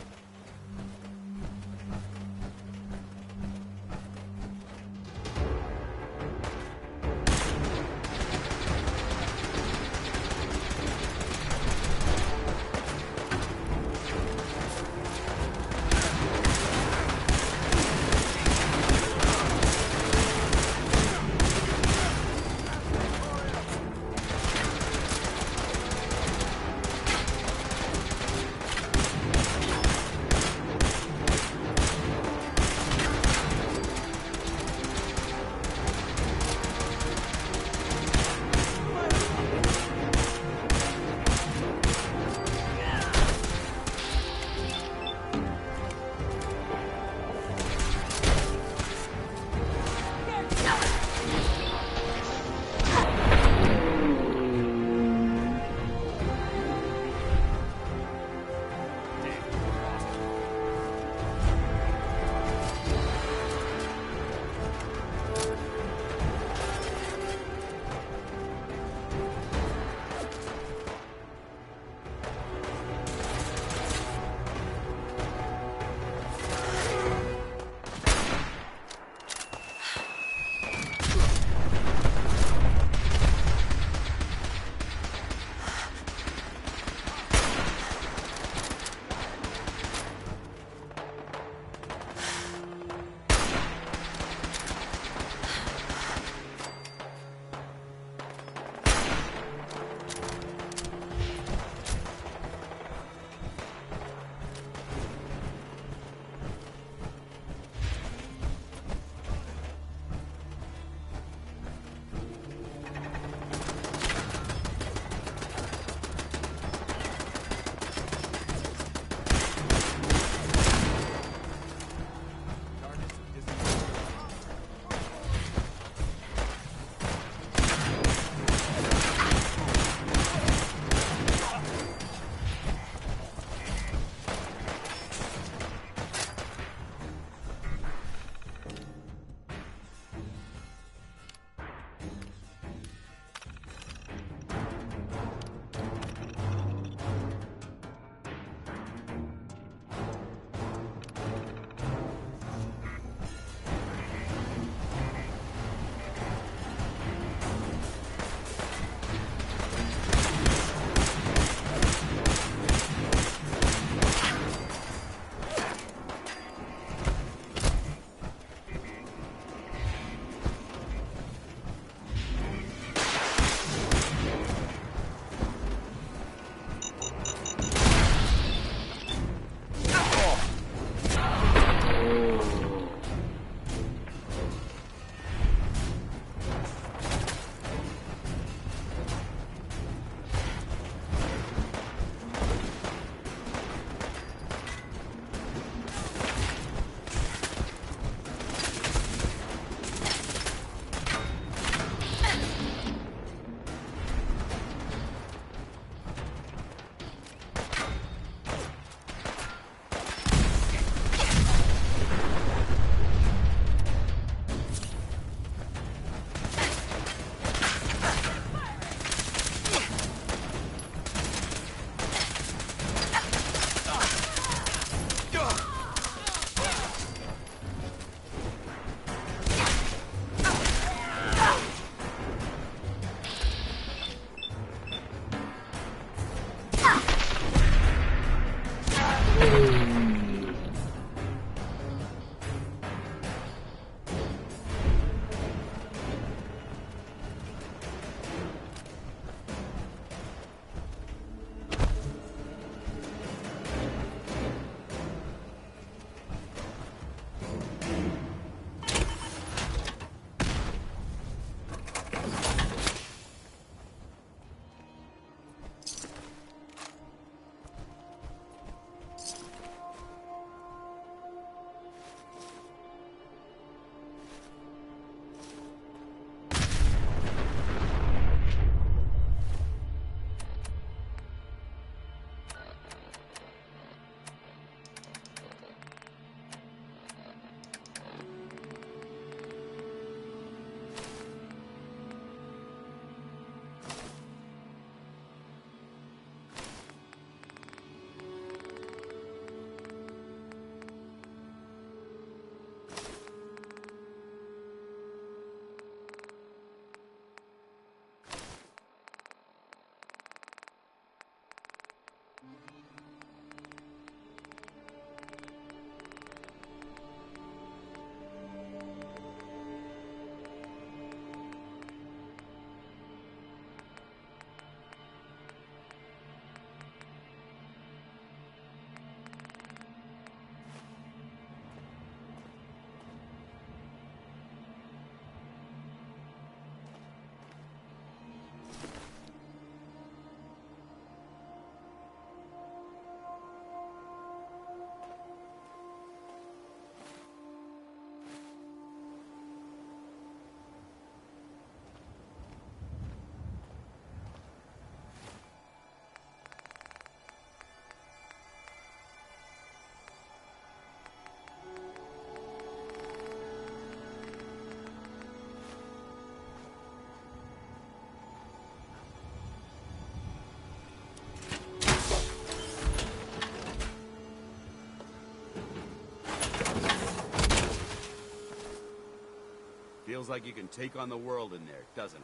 Feels like you can take on the world in there, doesn't it?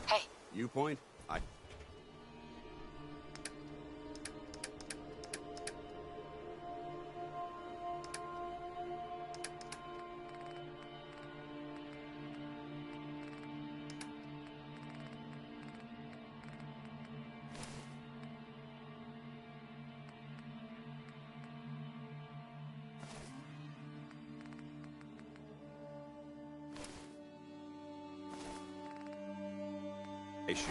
Hey. You point? Shoot.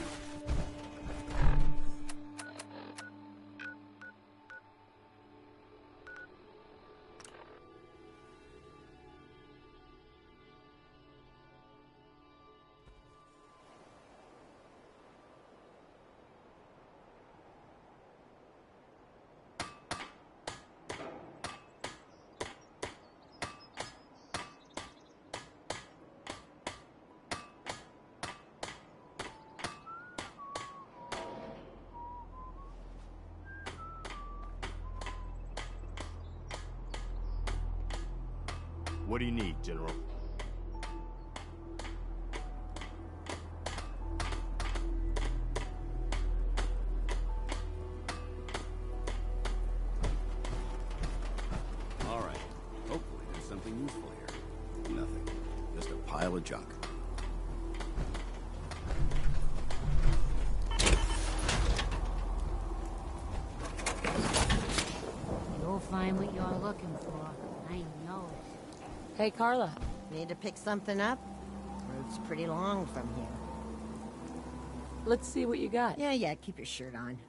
What do you need, General? All right. Hopefully there's something useful here. Nothing. Just a pile of junk. You'll find what you're looking for. I know it. Hey, Carla. Need to pick something up? Road's pretty long from here. Let's see what you got. Yeah, keep your shirt on.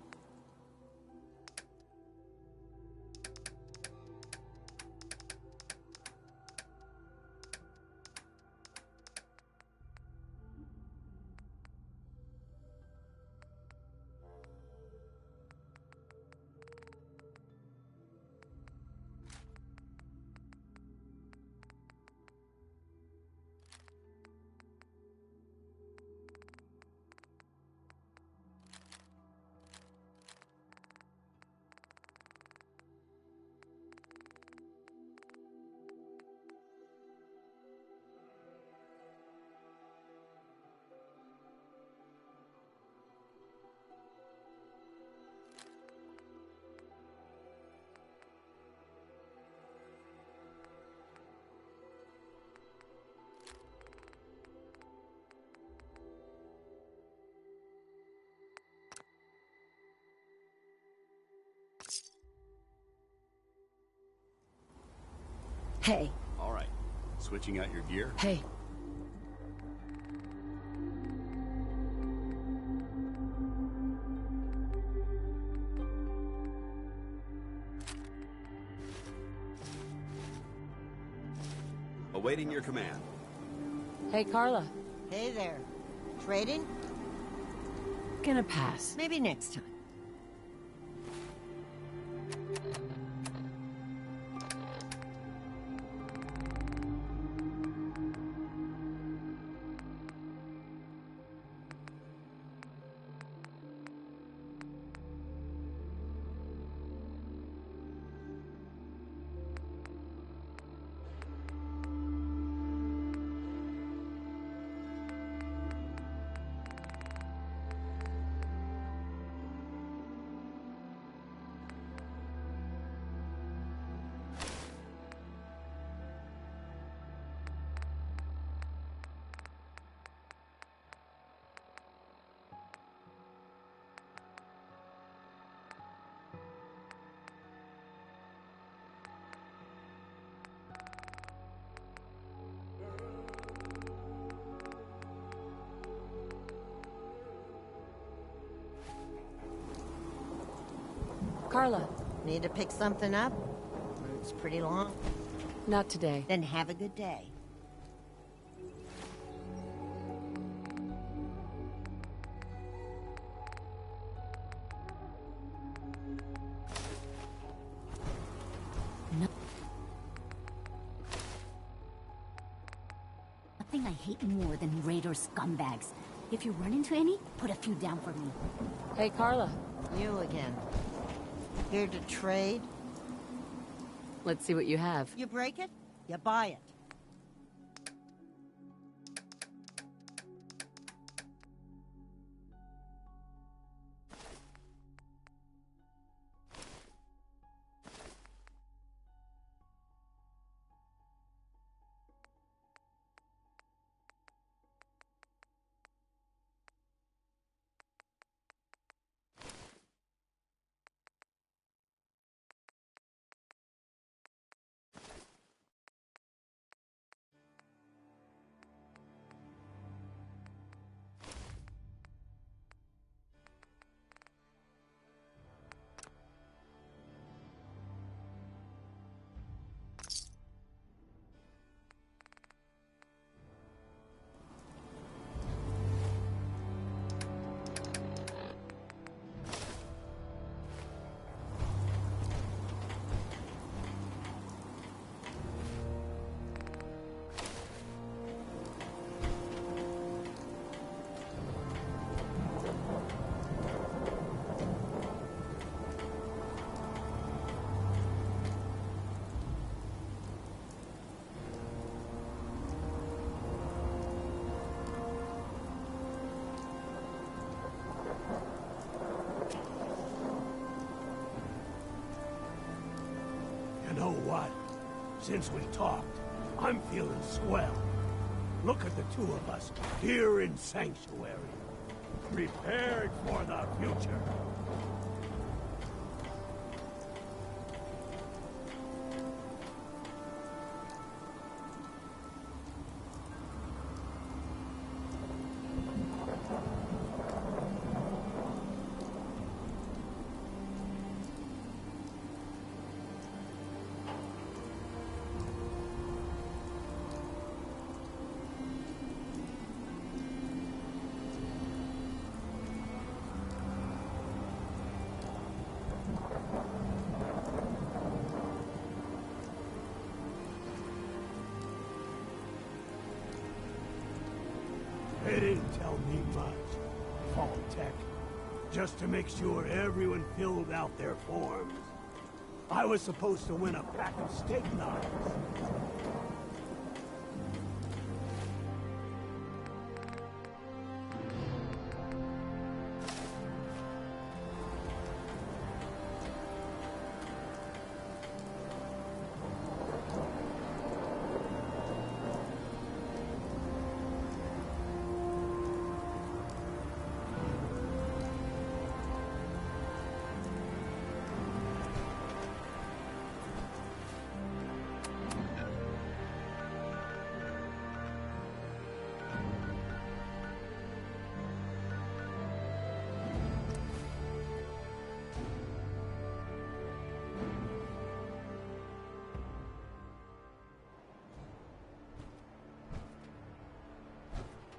Hey. All right. Switching out your gear? Hey. Awaiting your command. Hey, Carla. Hey there. Trading? Gonna pass. Maybe next time. Carla. Need to pick something up? Road's pretty long. Not today. Then have a good day. Nothing I hate more than raider scumbags. If you run into any, put a few down for me. Hey, Carla. You again. Here to trade? Let's see what you have. You break it, you buy it. You know what? Since we talked, I'm feeling swell. Look at the two of us here in Sanctuary, prepared for the future. They didn't tell me much, Vault-Tec. Just to make sure everyone filled out their forms. I was supposed to win a pack of steak knives.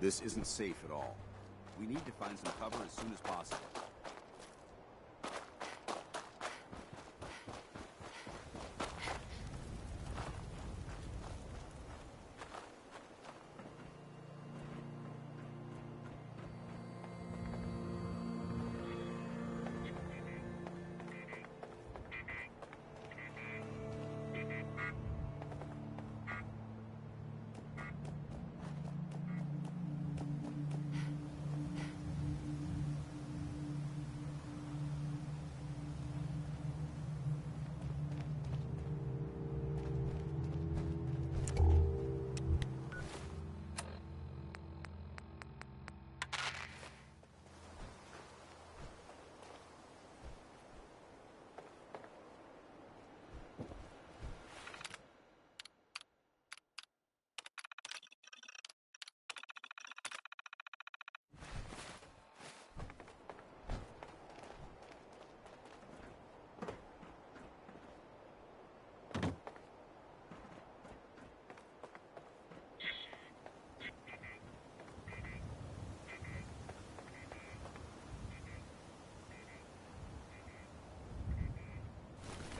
This isn't safe at all. We need to find some cover as soon as possible.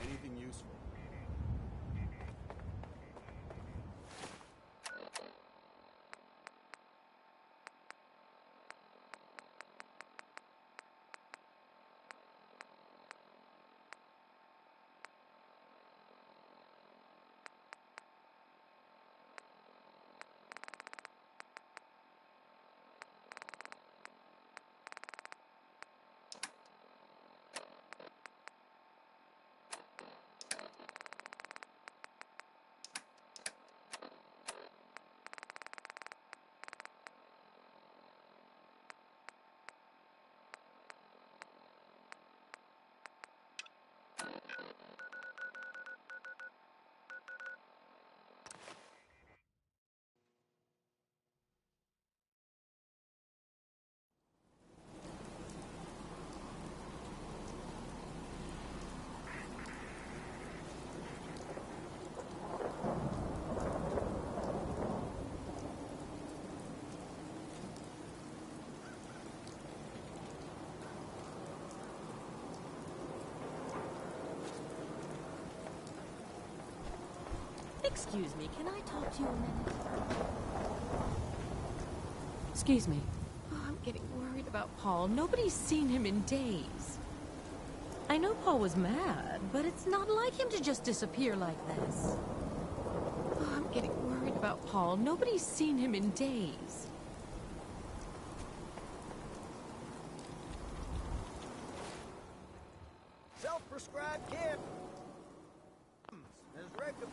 Anything useful? Excuse me, can I talk to you a minute? Excuse me. Oh, I'm getting worried about Paul. Nobody's seen him in days. I know Paul was mad, but it's not like him to just disappear like this. Oh, I'm getting worried about Paul. Nobody's seen him in days. Self-prescribed kid. Ms. Rectum.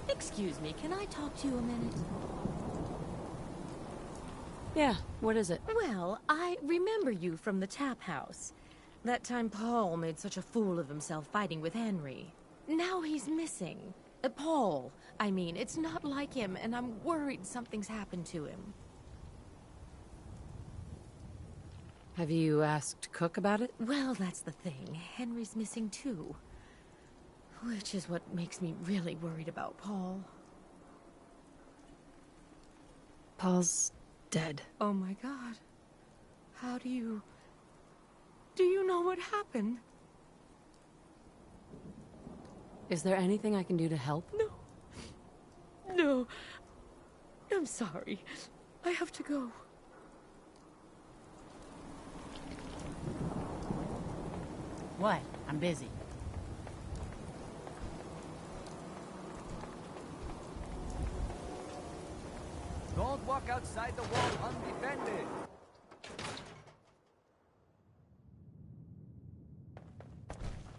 Excuse me, can I talk to you a minute? Yeah, what is it? Well, I remember you from the tap house. That time Paul made such a fool of himself fighting with Henry. Now he's missing. Paul, I mean, it's not like him, and I'm worried something's happened to him. Have you asked Cook about it? Well, that's the thing. Henry's missing too. Which is what makes me really worried about Paul. Paul's dead. Oh my God. How do you... Do you know what happened? Is there anything I can do to help? No. No. I'm sorry. I have to go. What? I'm busy. Don't walk outside the wall undefended.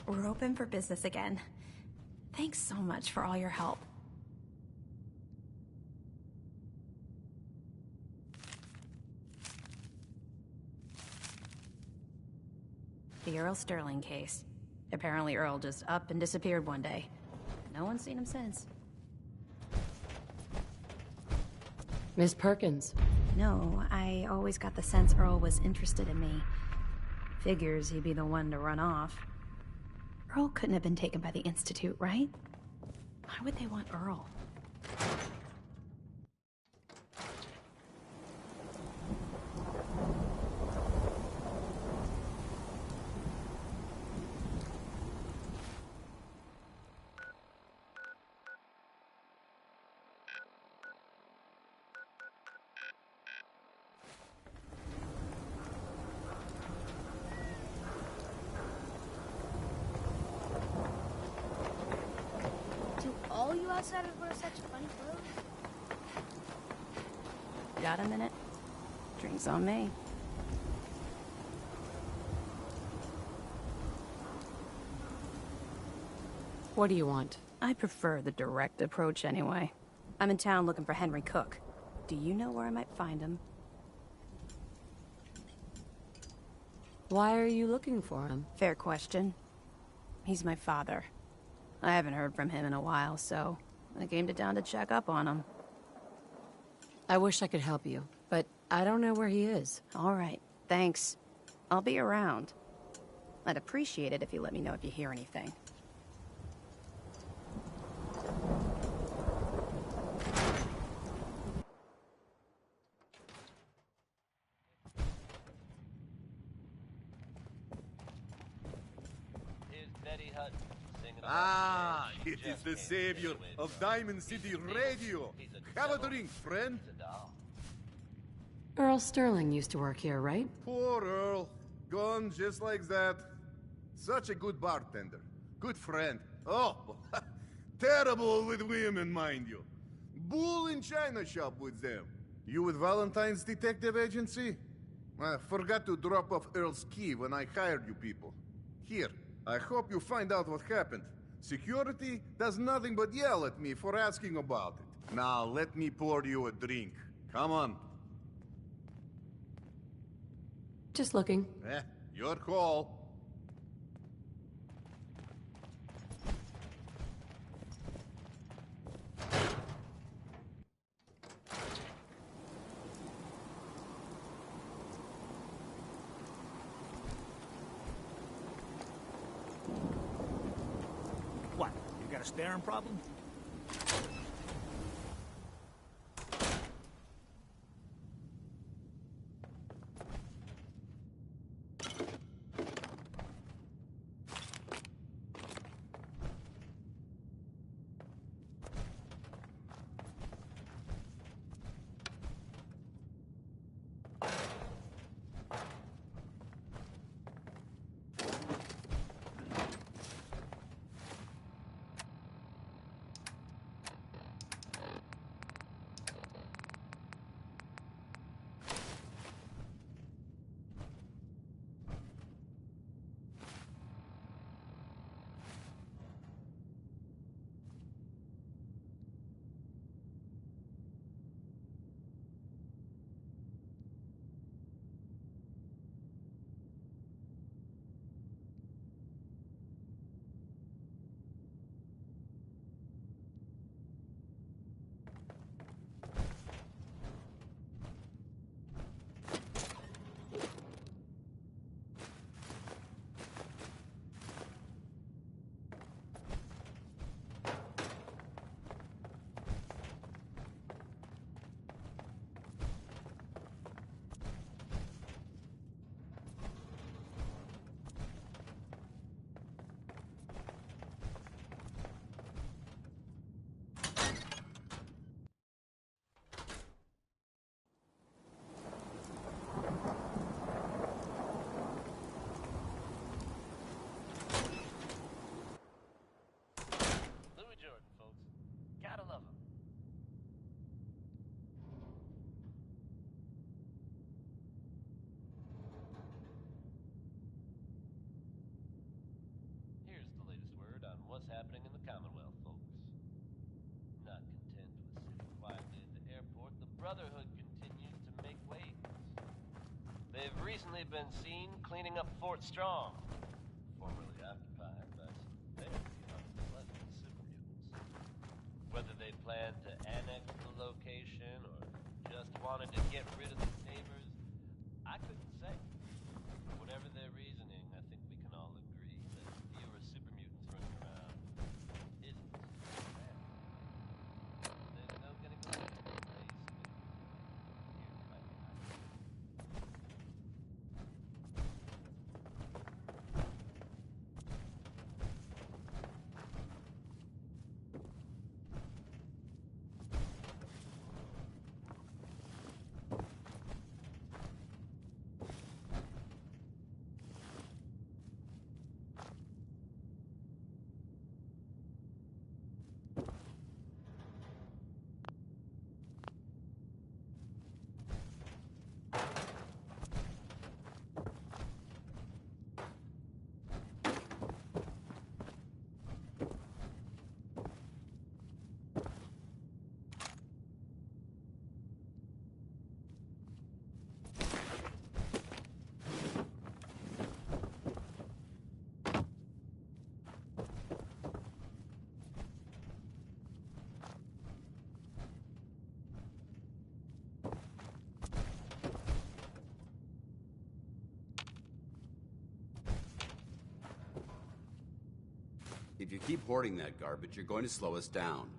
We're open for business again. Thanks so much for all your help. The Earl Sterling case. Apparently Earl just up and disappeared one day. No one's seen him since. Miss Perkins. No, I always got the sense Earl was interested in me. Figures he'd be the one to run off. Earl couldn't have been taken by the Institute, right? Why would they want Earl? All you outsiders wear such funny clothes? Got a minute? Drinks on me. What do you want? I prefer the direct approach anyway. I'm in town looking for Henry Cook. Do you know where I might find him? Why are you looking for him? Fair question. He's my father. I haven't heard from him in a while, so I came to town to check up on him. I wish I could help you, but I don't know where he is. All right, thanks. I'll be around. I'd appreciate it if you let me know if you hear anything. Ah, it is the savior of Diamond City Radio. Have a drink, friend. Earl Sterling used to work here, right? Poor Earl. Gone just like that. Such a good bartender. Good friend. Oh, terrible with women, mind you. Bull in china shop with them. You with Valentine's Detective Agency? I forgot to drop off Earl's key when I hired you people. Here, I hope you find out what happened. Security does nothing but yell at me for asking about it. Now, let me pour you a drink. Come on. Just looking. Your call. What? You got a staring problem? What's happening in the Commonwealth, folks. Not content with sitting quietly at the airport, the Brotherhood continues to make waves. They've recently been seen cleaning up Fort Strong, formerly occupied by some very unpleasant supermutants. Whether they plan to annex the location or just wanted to get rid of the neighbors, I couldn't say. Whatever their reasoning, I think we can all agree that fewer supermutants running around isn't bad. There's no getting away from the place. Here, right behind you. you keep hoarding that garbage, you're going to slow us down.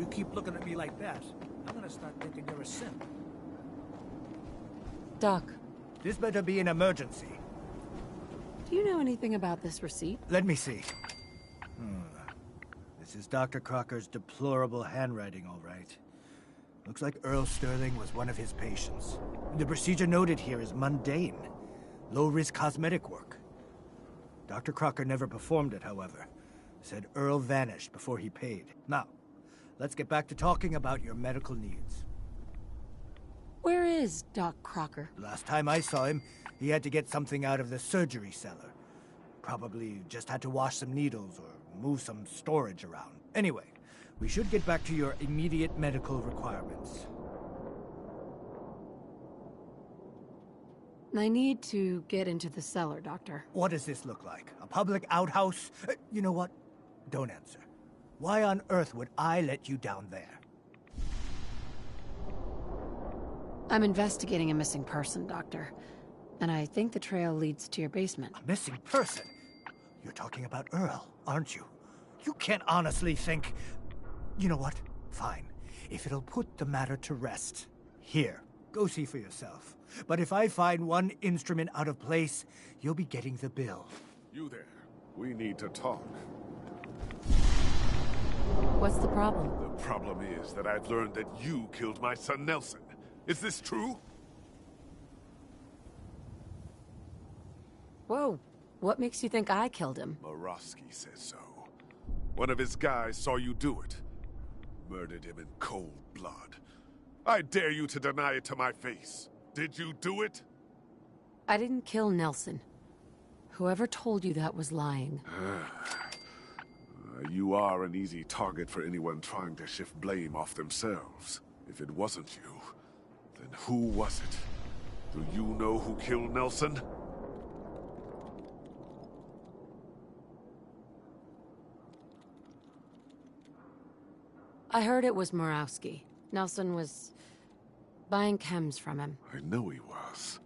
You keep looking at me like that, I'm gonna start thinking you're a simp. Doc. This better be an emergency. Do you know anything about this receipt? Let me see. This is Dr. Crocker's deplorable handwriting, all right. Looks like Earl Sterling was one of his patients. The procedure noted here is mundane. Low-risk cosmetic work. Dr. Crocker never performed it, however. Said Earl vanished before he paid. Now, let's get back to talking about your medical needs. Where is Doc Crocker? Last time I saw him, he had to get something out of the surgery cellar. Probably just had to wash some needles or move some storage around. Anyway, we should get back to your immediate medical requirements. I need to get into the cellar, Doctor. What does this look like? A public outhouse? You know what? Don't answer. Why on earth would I let you down there? I'm investigating a missing person, Doctor. And I think the trail leads to your basement. A missing person? You're talking about Earl, aren't you? You can't honestly think... You know what? Fine. If it'll put the matter to rest. Here, go see for yourself. But if I find one instrument out of place, you'll be getting the bill. You there. We need to talk. What's the problem? The problem is that I've learned that you killed my son Nelson. Is this true? Whoa. What makes you think I killed him? Morosky says so. One of his guys saw you do it. Murdered him in cold blood. I dare you to deny it to my face. Did you do it? I didn't kill Nelson. Whoever told you that was lying. You are an easy target for anyone trying to shift blame off themselves. If it wasn't you, then who was it? Do you know who killed Nelson? I heard it was Murawski. Nelson was buying chems from him. I know he was.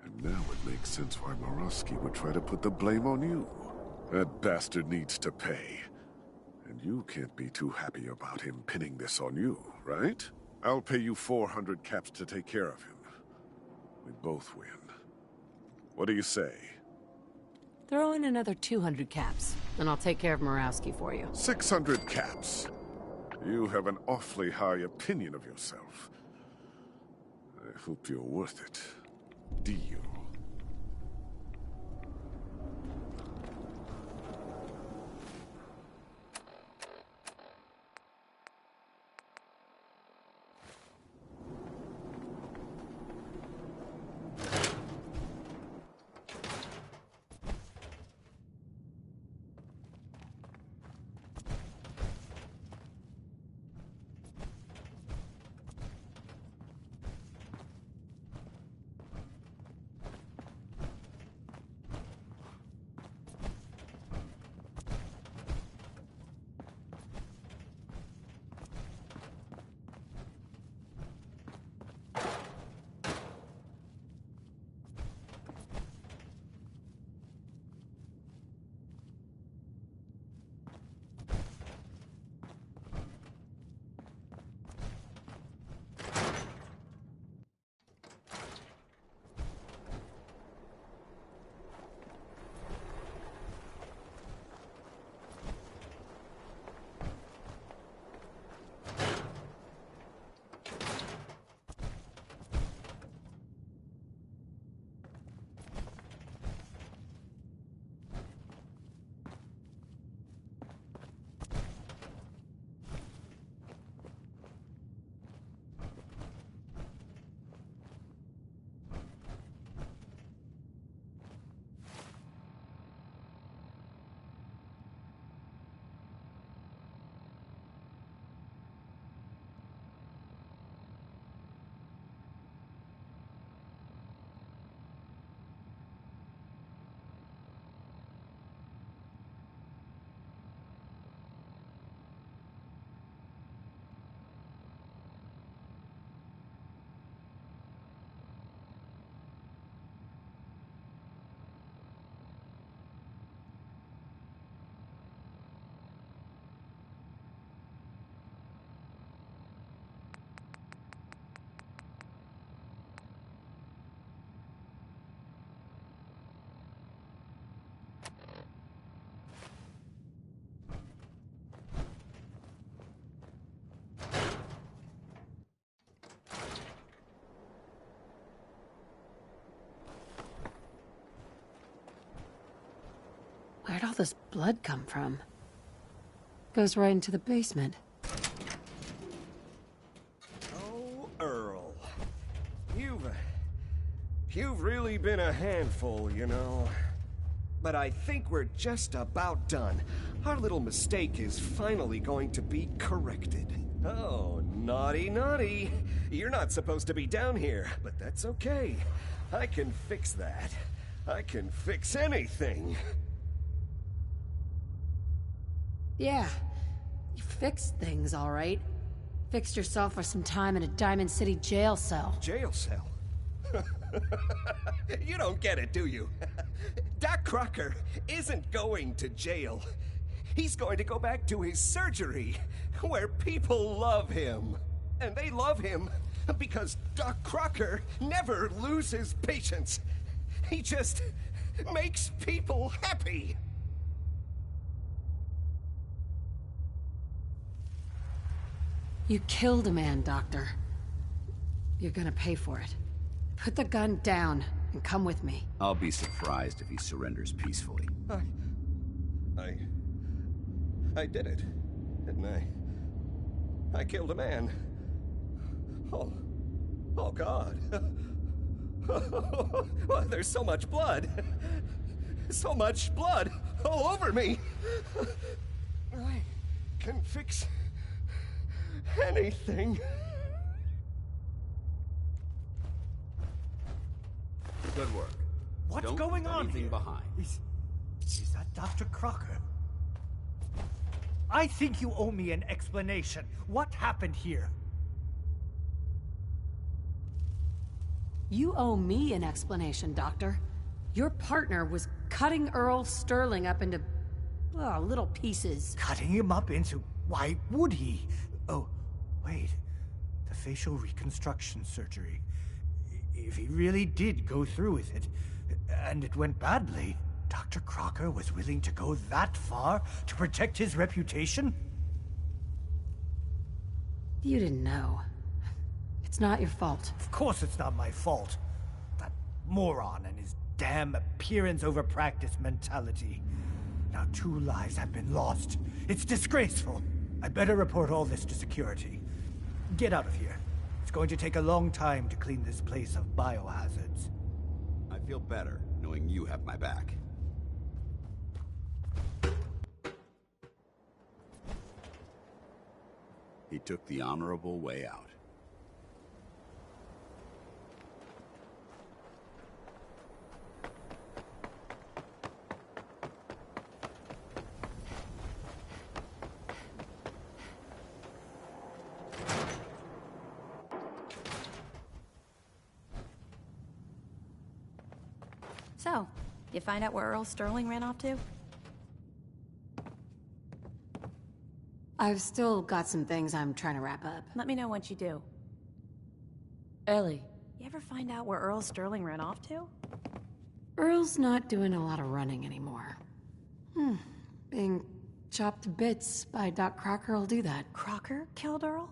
And now it makes sense why Murawski would try to put the blame on you. That bastard needs to pay. And you can't be too happy about him pinning this on you, right? I'll pay you 400 caps to take care of him. We both win. What do you say? Throw in another 200 caps, and I'll take care of Murawski for you. 600 caps. You have an awfully high opinion of yourself. I hope you're worth it. Deal. Where'd all this blood come from? Goes right into the basement. Oh, Earl. You've really been a handful, you know. But I think we're just about done. Our little mistake is finally going to be corrected. Oh, naughty, naughty. You're not supposed to be down here, but that's okay. I can fix that. I can fix anything. Yeah, you fixed things, all right. Fixed yourself for some time in a Diamond City jail cell. Jail cell? You don't get it, do you? Doc Crocker isn't going to jail. He's going to go back to his surgery, where people love him. And they love him because Doc Crocker never loses patience. He just makes people happy. You killed a man, Doctor. You're gonna pay for it. Put the gun down and come with me. I'll be surprised if he surrenders peacefully. I did it, didn't I? I killed a man. Oh God. Oh, there's so much blood. So much blood all over me. I can fix anything. Good work. What's Don't going leave on anything here? behind. Is that Dr. Crocker? I think you owe me an explanation. What happened here? You owe me an explanation, Doctor. Your partner was cutting Earl Sterling up into, little pieces. Cutting him up into... Why would he? Oh, wait. The facial reconstruction surgery. If he really did go through with it, and it went badly, Dr. Crocker was willing to go that far to protect his reputation? You didn't know. It's not your fault. Of course it's not my fault. That moron and his damn appearance over practice mentality. Now 2 lives have been lost. It's disgraceful. I better report all this to security. Get out of here. It's going to take a long time to clean this place of biohazards. I feel better knowing you have my back. He took the honorable way out. So, you find out where Earl Sterling ran off to? I've still got some things I'm trying to wrap up. Let me know once you do. Ellie. You ever find out where Earl Sterling ran off to? Earl's not doing a lot of running anymore. Being chopped to bits by Doc Crocker will do that. Crocker killed Earl?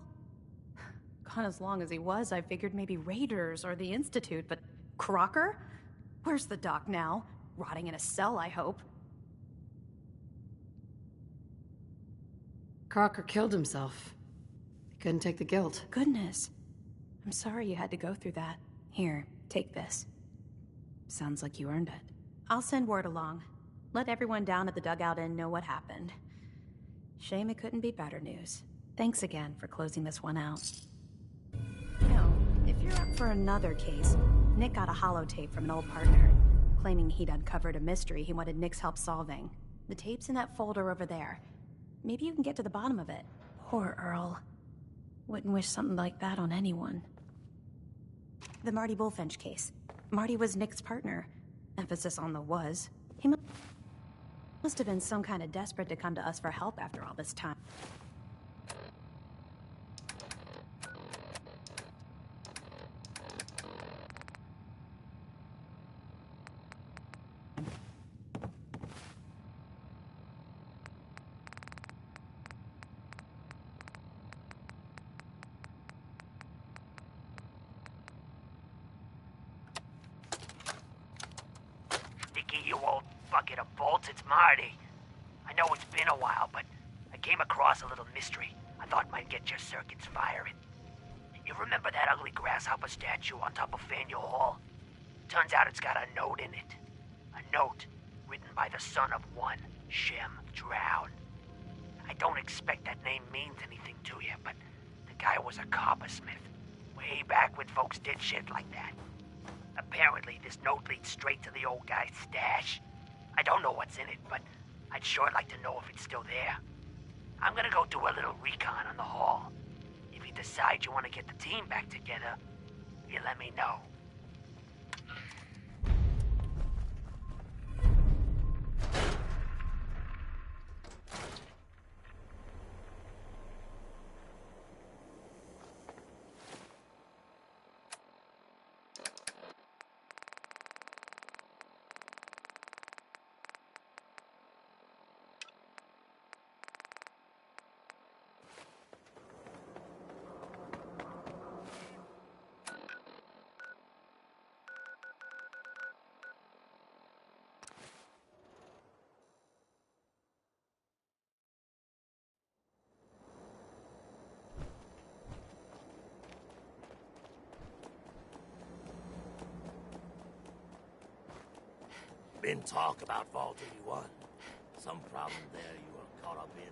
Gone as long as he was, I figured maybe Raiders or the Institute, but Crocker? Where's the doc now? Rotting in a cell, I hope. Crocker killed himself. He couldn't take the guilt. Goodness. I'm sorry you had to go through that. Here, take this. Sounds like you earned it. I'll send word along. Let everyone down at the Dugout Inn know what happened. Shame it couldn't be better news. Thanks again for closing this one out. You know, if you're up for another case, Nick got a holotape from an old partner, claiming he'd uncovered a mystery he wanted Nick's help solving. The tape's in that folder over there. Maybe you can get to the bottom of it. Poor Earl. Wouldn't wish something like that on anyone. The Marty Bullfinch case. Marty was Nick's partner. Emphasis on the was. He must have been some kind of desperate to come to us for help after all this time. You old bucket of bolts, it's Marty. I know it's been a while, but I came across a little mystery I thought might get your circuits firing. You remember that ugly grasshopper statue on top of Faneuil Hall? Turns out it's got a note in it. A note written by the son of one, Shem Drown. I don't expect that name means anything to you, but the guy was a coppersmith. Way back when folks did shit like that. Apparently, this note leads straight to the old guy's stash. I don't know what's in it, but I'd sure like to know if it's still there. I'm gonna go do a little recon on the hall. If you decide you want to get the team back together, you let me know. been talk about Vault 81. Some problem there you were caught up in?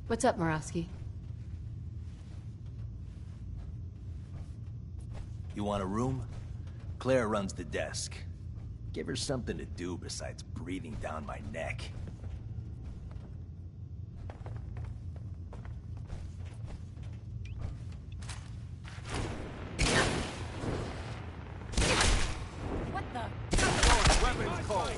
What's up, Murawski? You want a room? Claire runs the desk. Give her something to do besides breathing down my neck. What the? Weapons cold.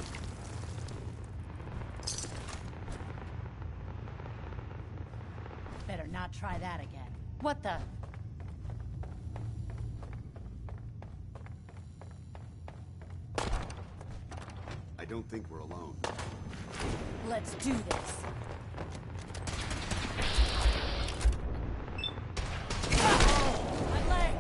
Better not try that again. What the? I don't think we're alone. Let's do this. My leg!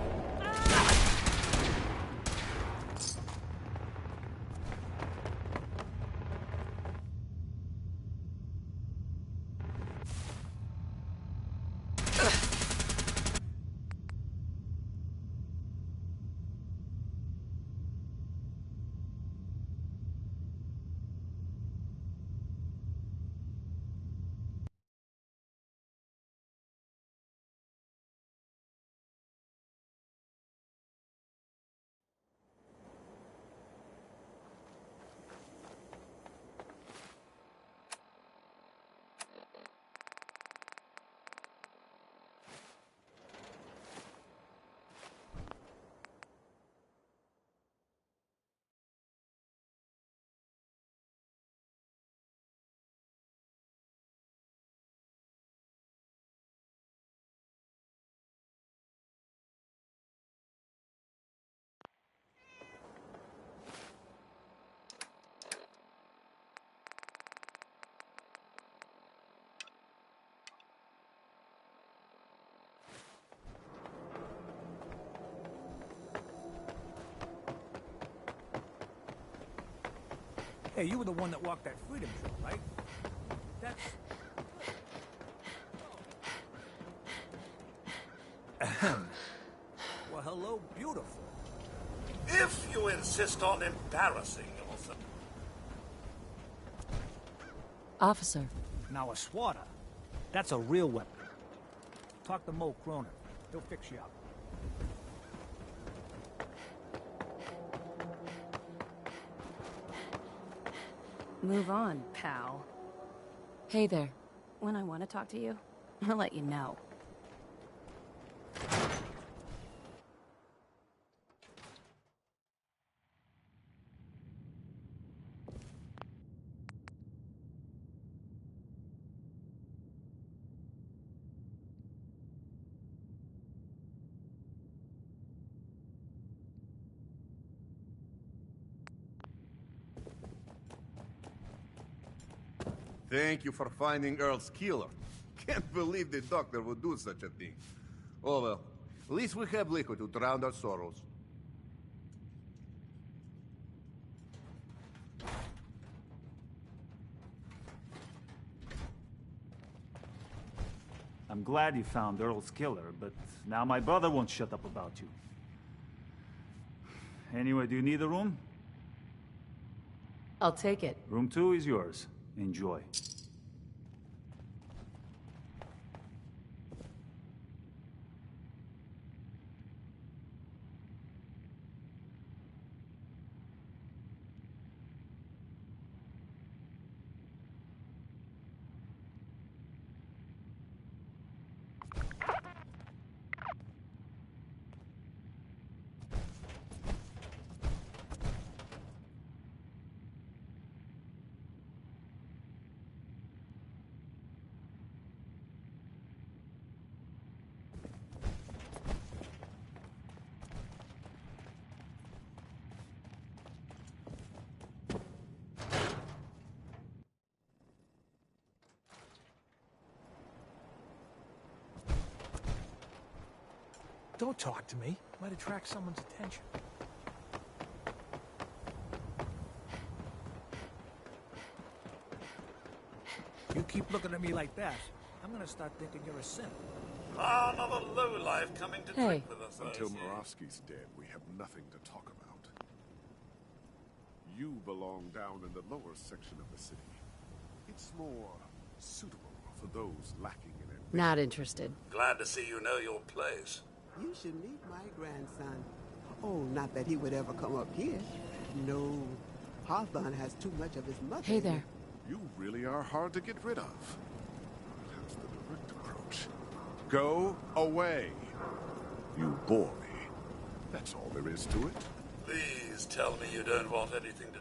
Hey, you were the one that walked that freedom trail, right? That's... Ahem. Well, hello, beautiful. If you insist on embarrassing yourself. Officer. Now a swatter. That's a real weapon. Talk to Mo Croner. He'll fix you up. Move on, pal. Hey there. When I want to talk to you, I'll let you know. Thank you for finding Earl's killer. Can't believe the doctor would do such a thing. Oh well, at least we have liquor to drown our sorrows. I'm glad you found Earl's killer, but now my brother won't shut up about you. Anyway, do you need a room? I'll take it. Room 2 is yours. Enjoy. Don't talk to me. Might attract someone's attention. You keep looking at me like that, I'm gonna start thinking you're a simp. Ah, another lowlife coming to drink with us. Until Moravsky's dead, we have nothing to talk about. You belong down in the lower section of the city. It's more suitable for those lacking in ambition. Not interested. Glad to see you know your place. You should meet my grandson. Oh, not that he would ever come up here. No. Hawthorne has too much of his mother. Hey there. You really are hard to get rid of. That's the direct approach. Go away. You bore me. That's all there is to it. Please tell me you don't want anything to...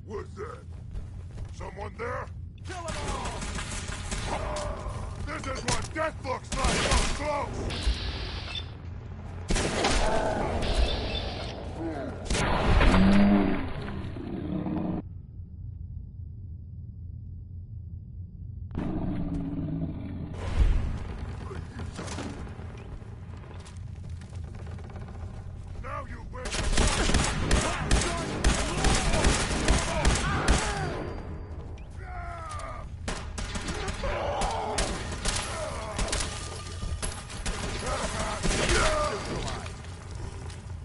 What's that? Someone there? Kill them all! This is what death looks like up Now you win!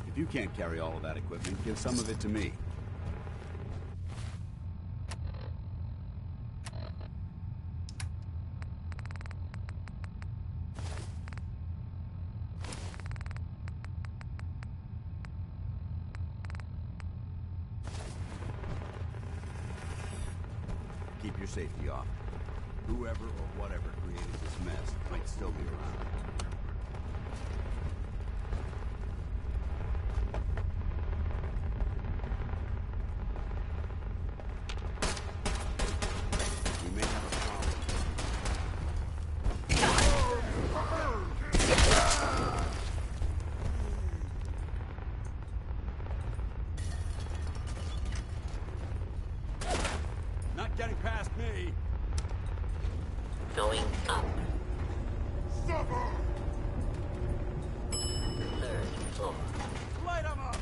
If you can't carry all of that equipment, give some of it to me. Keep your safety off. Whoever or whatever created this mess might still be around. Not getting past me. Going up. Suffer! Third floor. Light 'em up!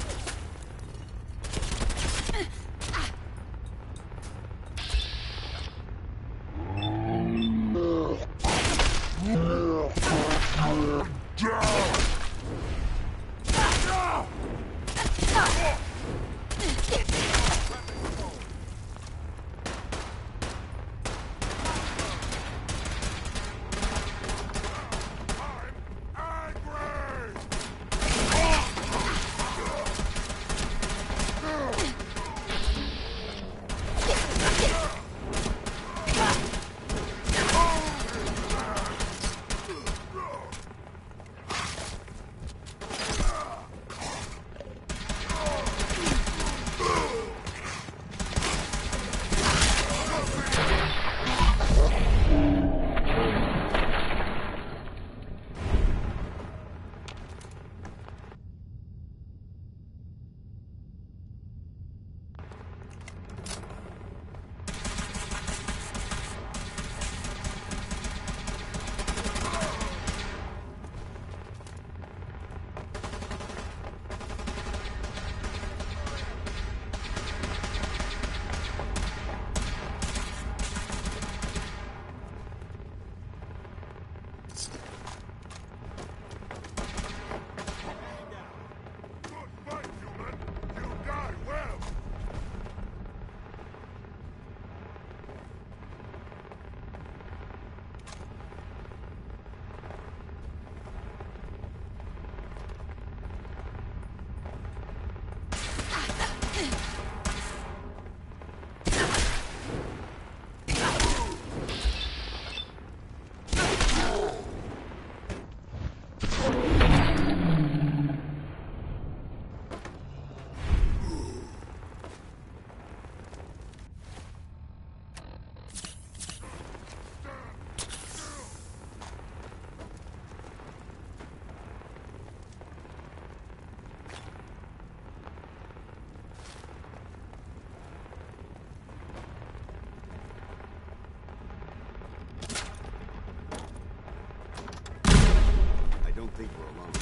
think we're alone.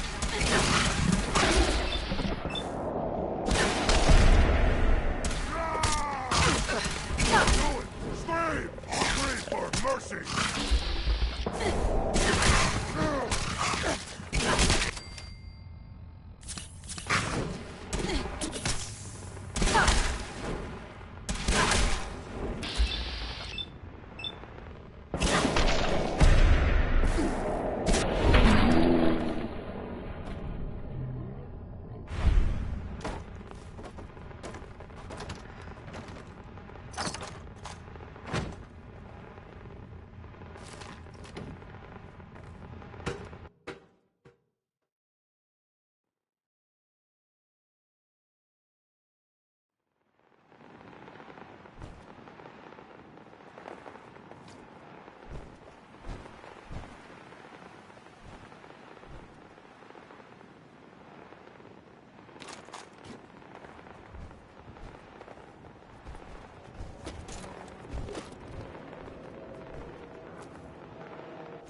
Scream! Scream for mercy!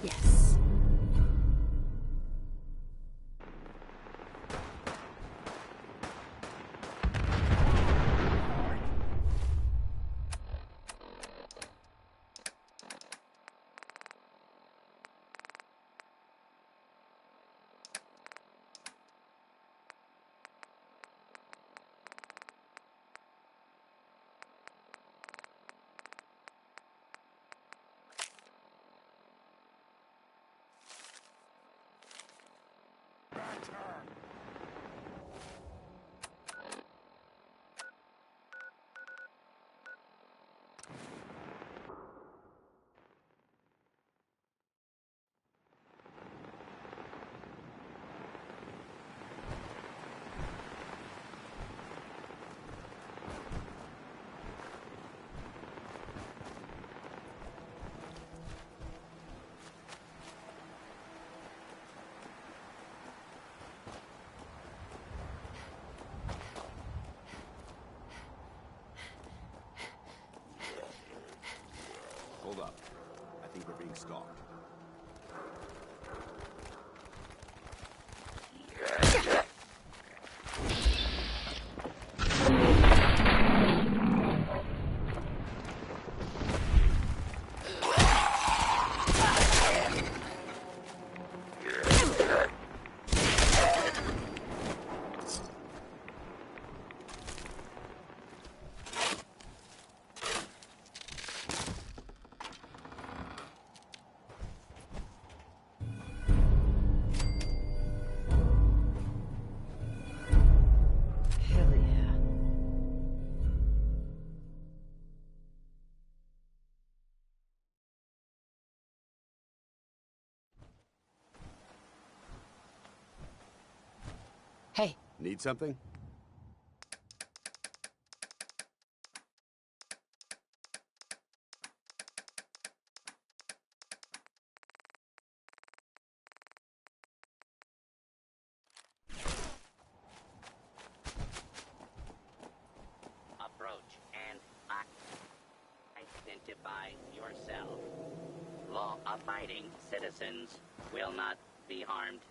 Yes. Hold up. I think we're being stalked. Hey. Need something? Approach and identify yourself. Law-abiding citizens will not be harmed.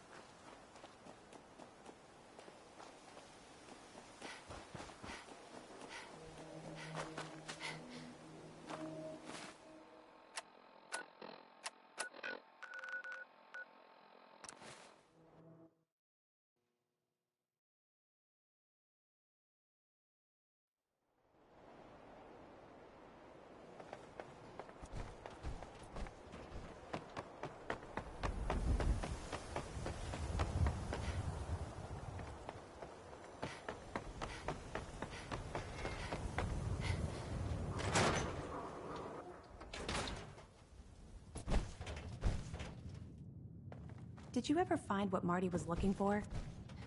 Did you ever find what Marty was looking for?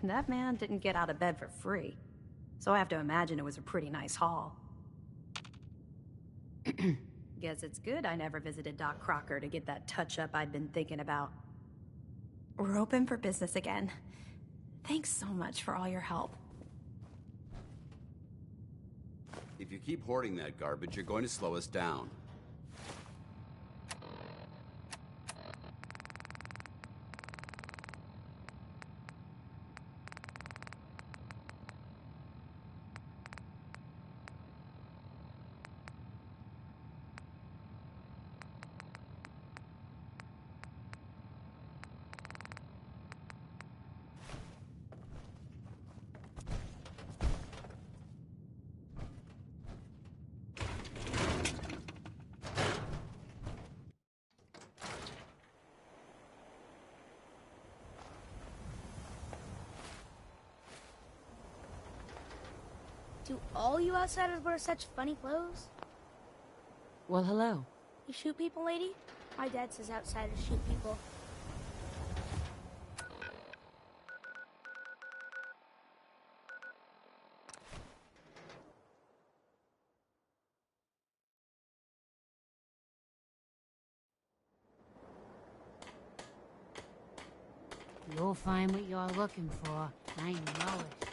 That man didn't get out of bed for free. So I have to imagine it was a pretty nice haul. Guess it's good I never visited Doc Crocker to get that touch-up I'd been thinking about. We're open for business again. Thanks so much for all your help. If you keep hoarding that garbage, you're going to slow us down. Do all you outsiders wear such funny clothes? Well, hello. You shoot people, lady? My dad says outsiders shoot people. You'll find what you're looking for. I know it.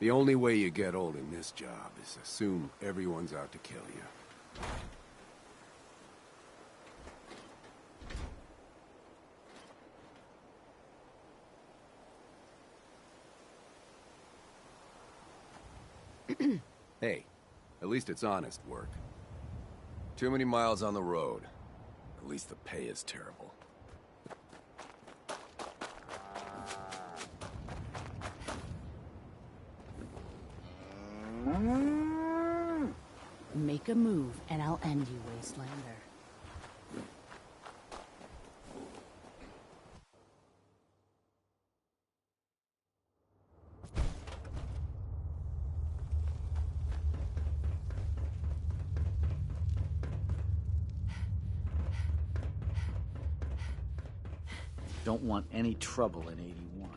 The only way you get old in this job is assume everyone's out to kill you. Hey, at least it's honest work. Too many miles on the road. At least the pay is terrible. Make a move, and I'll end you, Wastelander. Don't want any trouble in 81.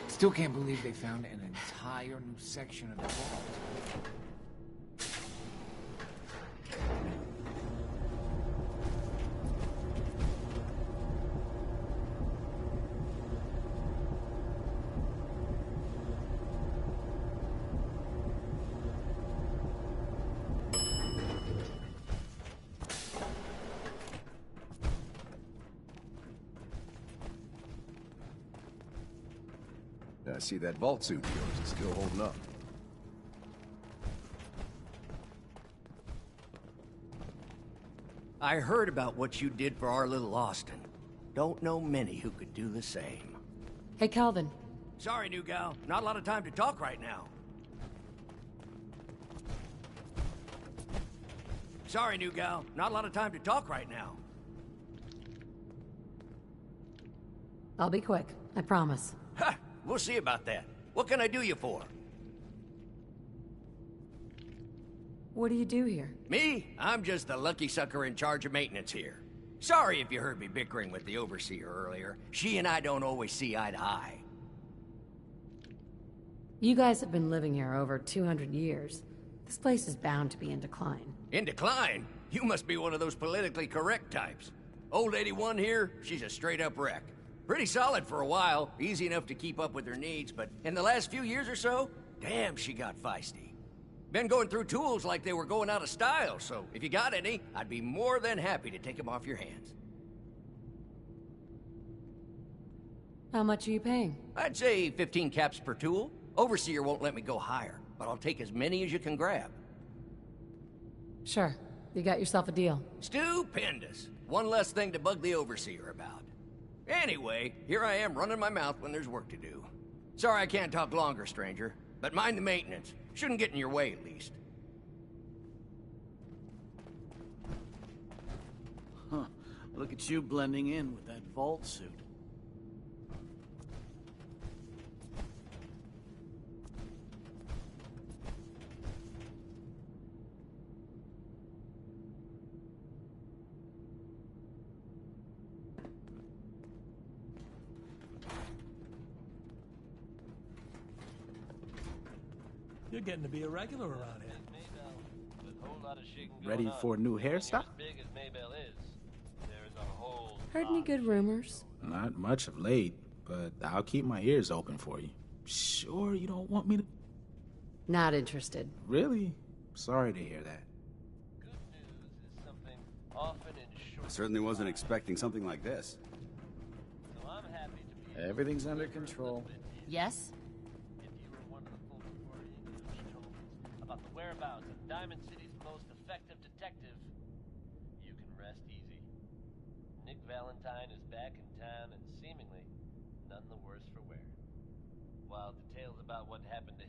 Still can't believe they found an entire new section of the vault. I see that vault suit of yours is still holding up. I heard about what you did for our little Austin. Don't know many who could do the same. Hey, Calvin. Sorry, new gal. Not a lot of time to talk right now. Sorry, new gal. Not a lot of time to talk right now. I'll be quick. I promise. Ha! We'll see about that. What can I do you for? What do you do here? Me? I'm just the lucky sucker in charge of maintenance here. Sorry if you heard me bickering with the overseer earlier. She and I don't always see eye to eye. You guys have been living here over 200 years. This place is bound to be in decline. In decline? You must be one of those politically correct types. Old 81 here, she's a straight-up wreck. Pretty solid for a while, easy enough to keep up with her needs, but in the last few years or so, damn, she got feisty. Been going through tools like they were going out of style, so if you got any, I'd be more than happy to take them off your hands. How much are you paying? I'd say 15 caps per tool. Overseer won't let me go higher, but I'll take as many as you can grab. Sure. You got yourself a deal. Stupendous. One less thing to bug the Overseer about. Anyway, here I am running my mouth when there's work to do. Sorry I can't talk longer, stranger, but mind the maintenance. Shouldn't get in your way, at least. Huh. Look at you blending in with that vault suit. You're getting to be a regular around here. Ready for a new hairstyle? Heard any good rumors? Not much of late, but I'll keep my ears open for you. Sure you don't want me to... Not interested. Really? Sorry to hear that. I certainly wasn't expecting something like this. Everything's under control. Yes? About the whereabouts of Diamond City's most effective detective, you can rest easy. Nick Valentine is back in town and seemingly none the worse for wear. While details about what happened to